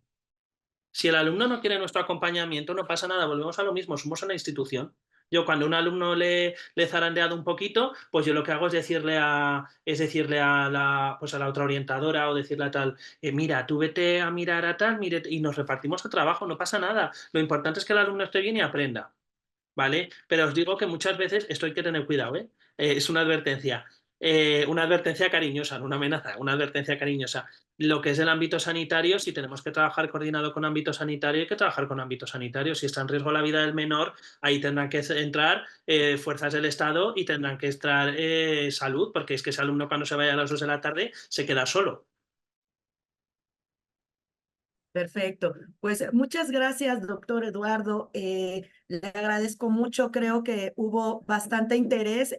Si el alumno no quiere nuestro acompañamiento, no pasa nada, volvemos a lo mismo, somos una institución. Yo cuando a un alumno le he zarandeado un poquito, pues yo lo que hago es decirle a la otra orientadora o decirle a tal, mira, tú vete a mirar a tal, mire, y nos repartimos el trabajo, no pasa nada. Lo importante es que el alumno esté bien y aprenda, ¿vale? Pero os digo que muchas veces esto hay que tener cuidado, ¿eh? Es una advertencia cariñosa, no una amenaza, una advertencia cariñosa. Lo que es el ámbito sanitario, si tenemos que trabajar coordinado con ámbito sanitario, hay que trabajar con ámbito sanitario. Si está en riesgo la vida del menor, ahí tendrán que entrar fuerzas del Estado y tendrán que entrar salud, porque es que ese alumno cuando se vaya a las 2 de la tarde se queda solo. Perfecto. Pues muchas gracias, doctor Eduardo. Le agradezco mucho. Creo que hubo bastante interés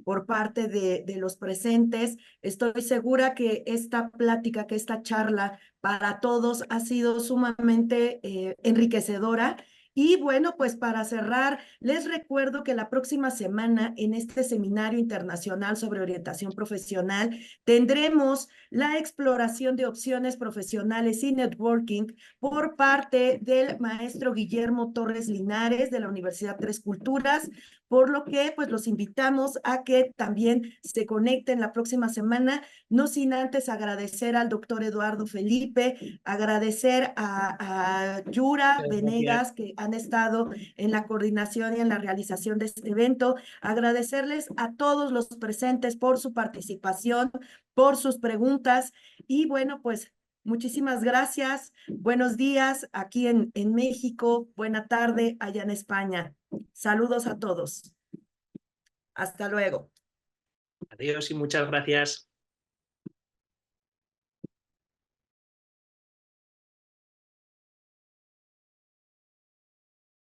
por parte de los presentes. Estoy segura que esta plática, que esta charla para todos ha sido sumamente enriquecedora. Y bueno, pues para cerrar, les recuerdo que la próxima semana en este Seminario Internacional sobre Orientación Profesional tendremos la exploración de opciones profesionales y networking por parte del maestro Guillermo Torres Linares de la Universidad Tres Culturas, por lo que pues los invitamos a que también se conecten la próxima semana, no sin antes agradecer al doctor Eduardo Felipe, agradecer a Yura Venegas, que han estado en la coordinación y en la realización de este evento, agradecerles a todos los presentes por su participación, por sus preguntas y bueno, pues muchísimas gracias. Buenos días aquí en México, buena tarde allá en España. Saludos a todos. Hasta luego. Adiós y muchas gracias.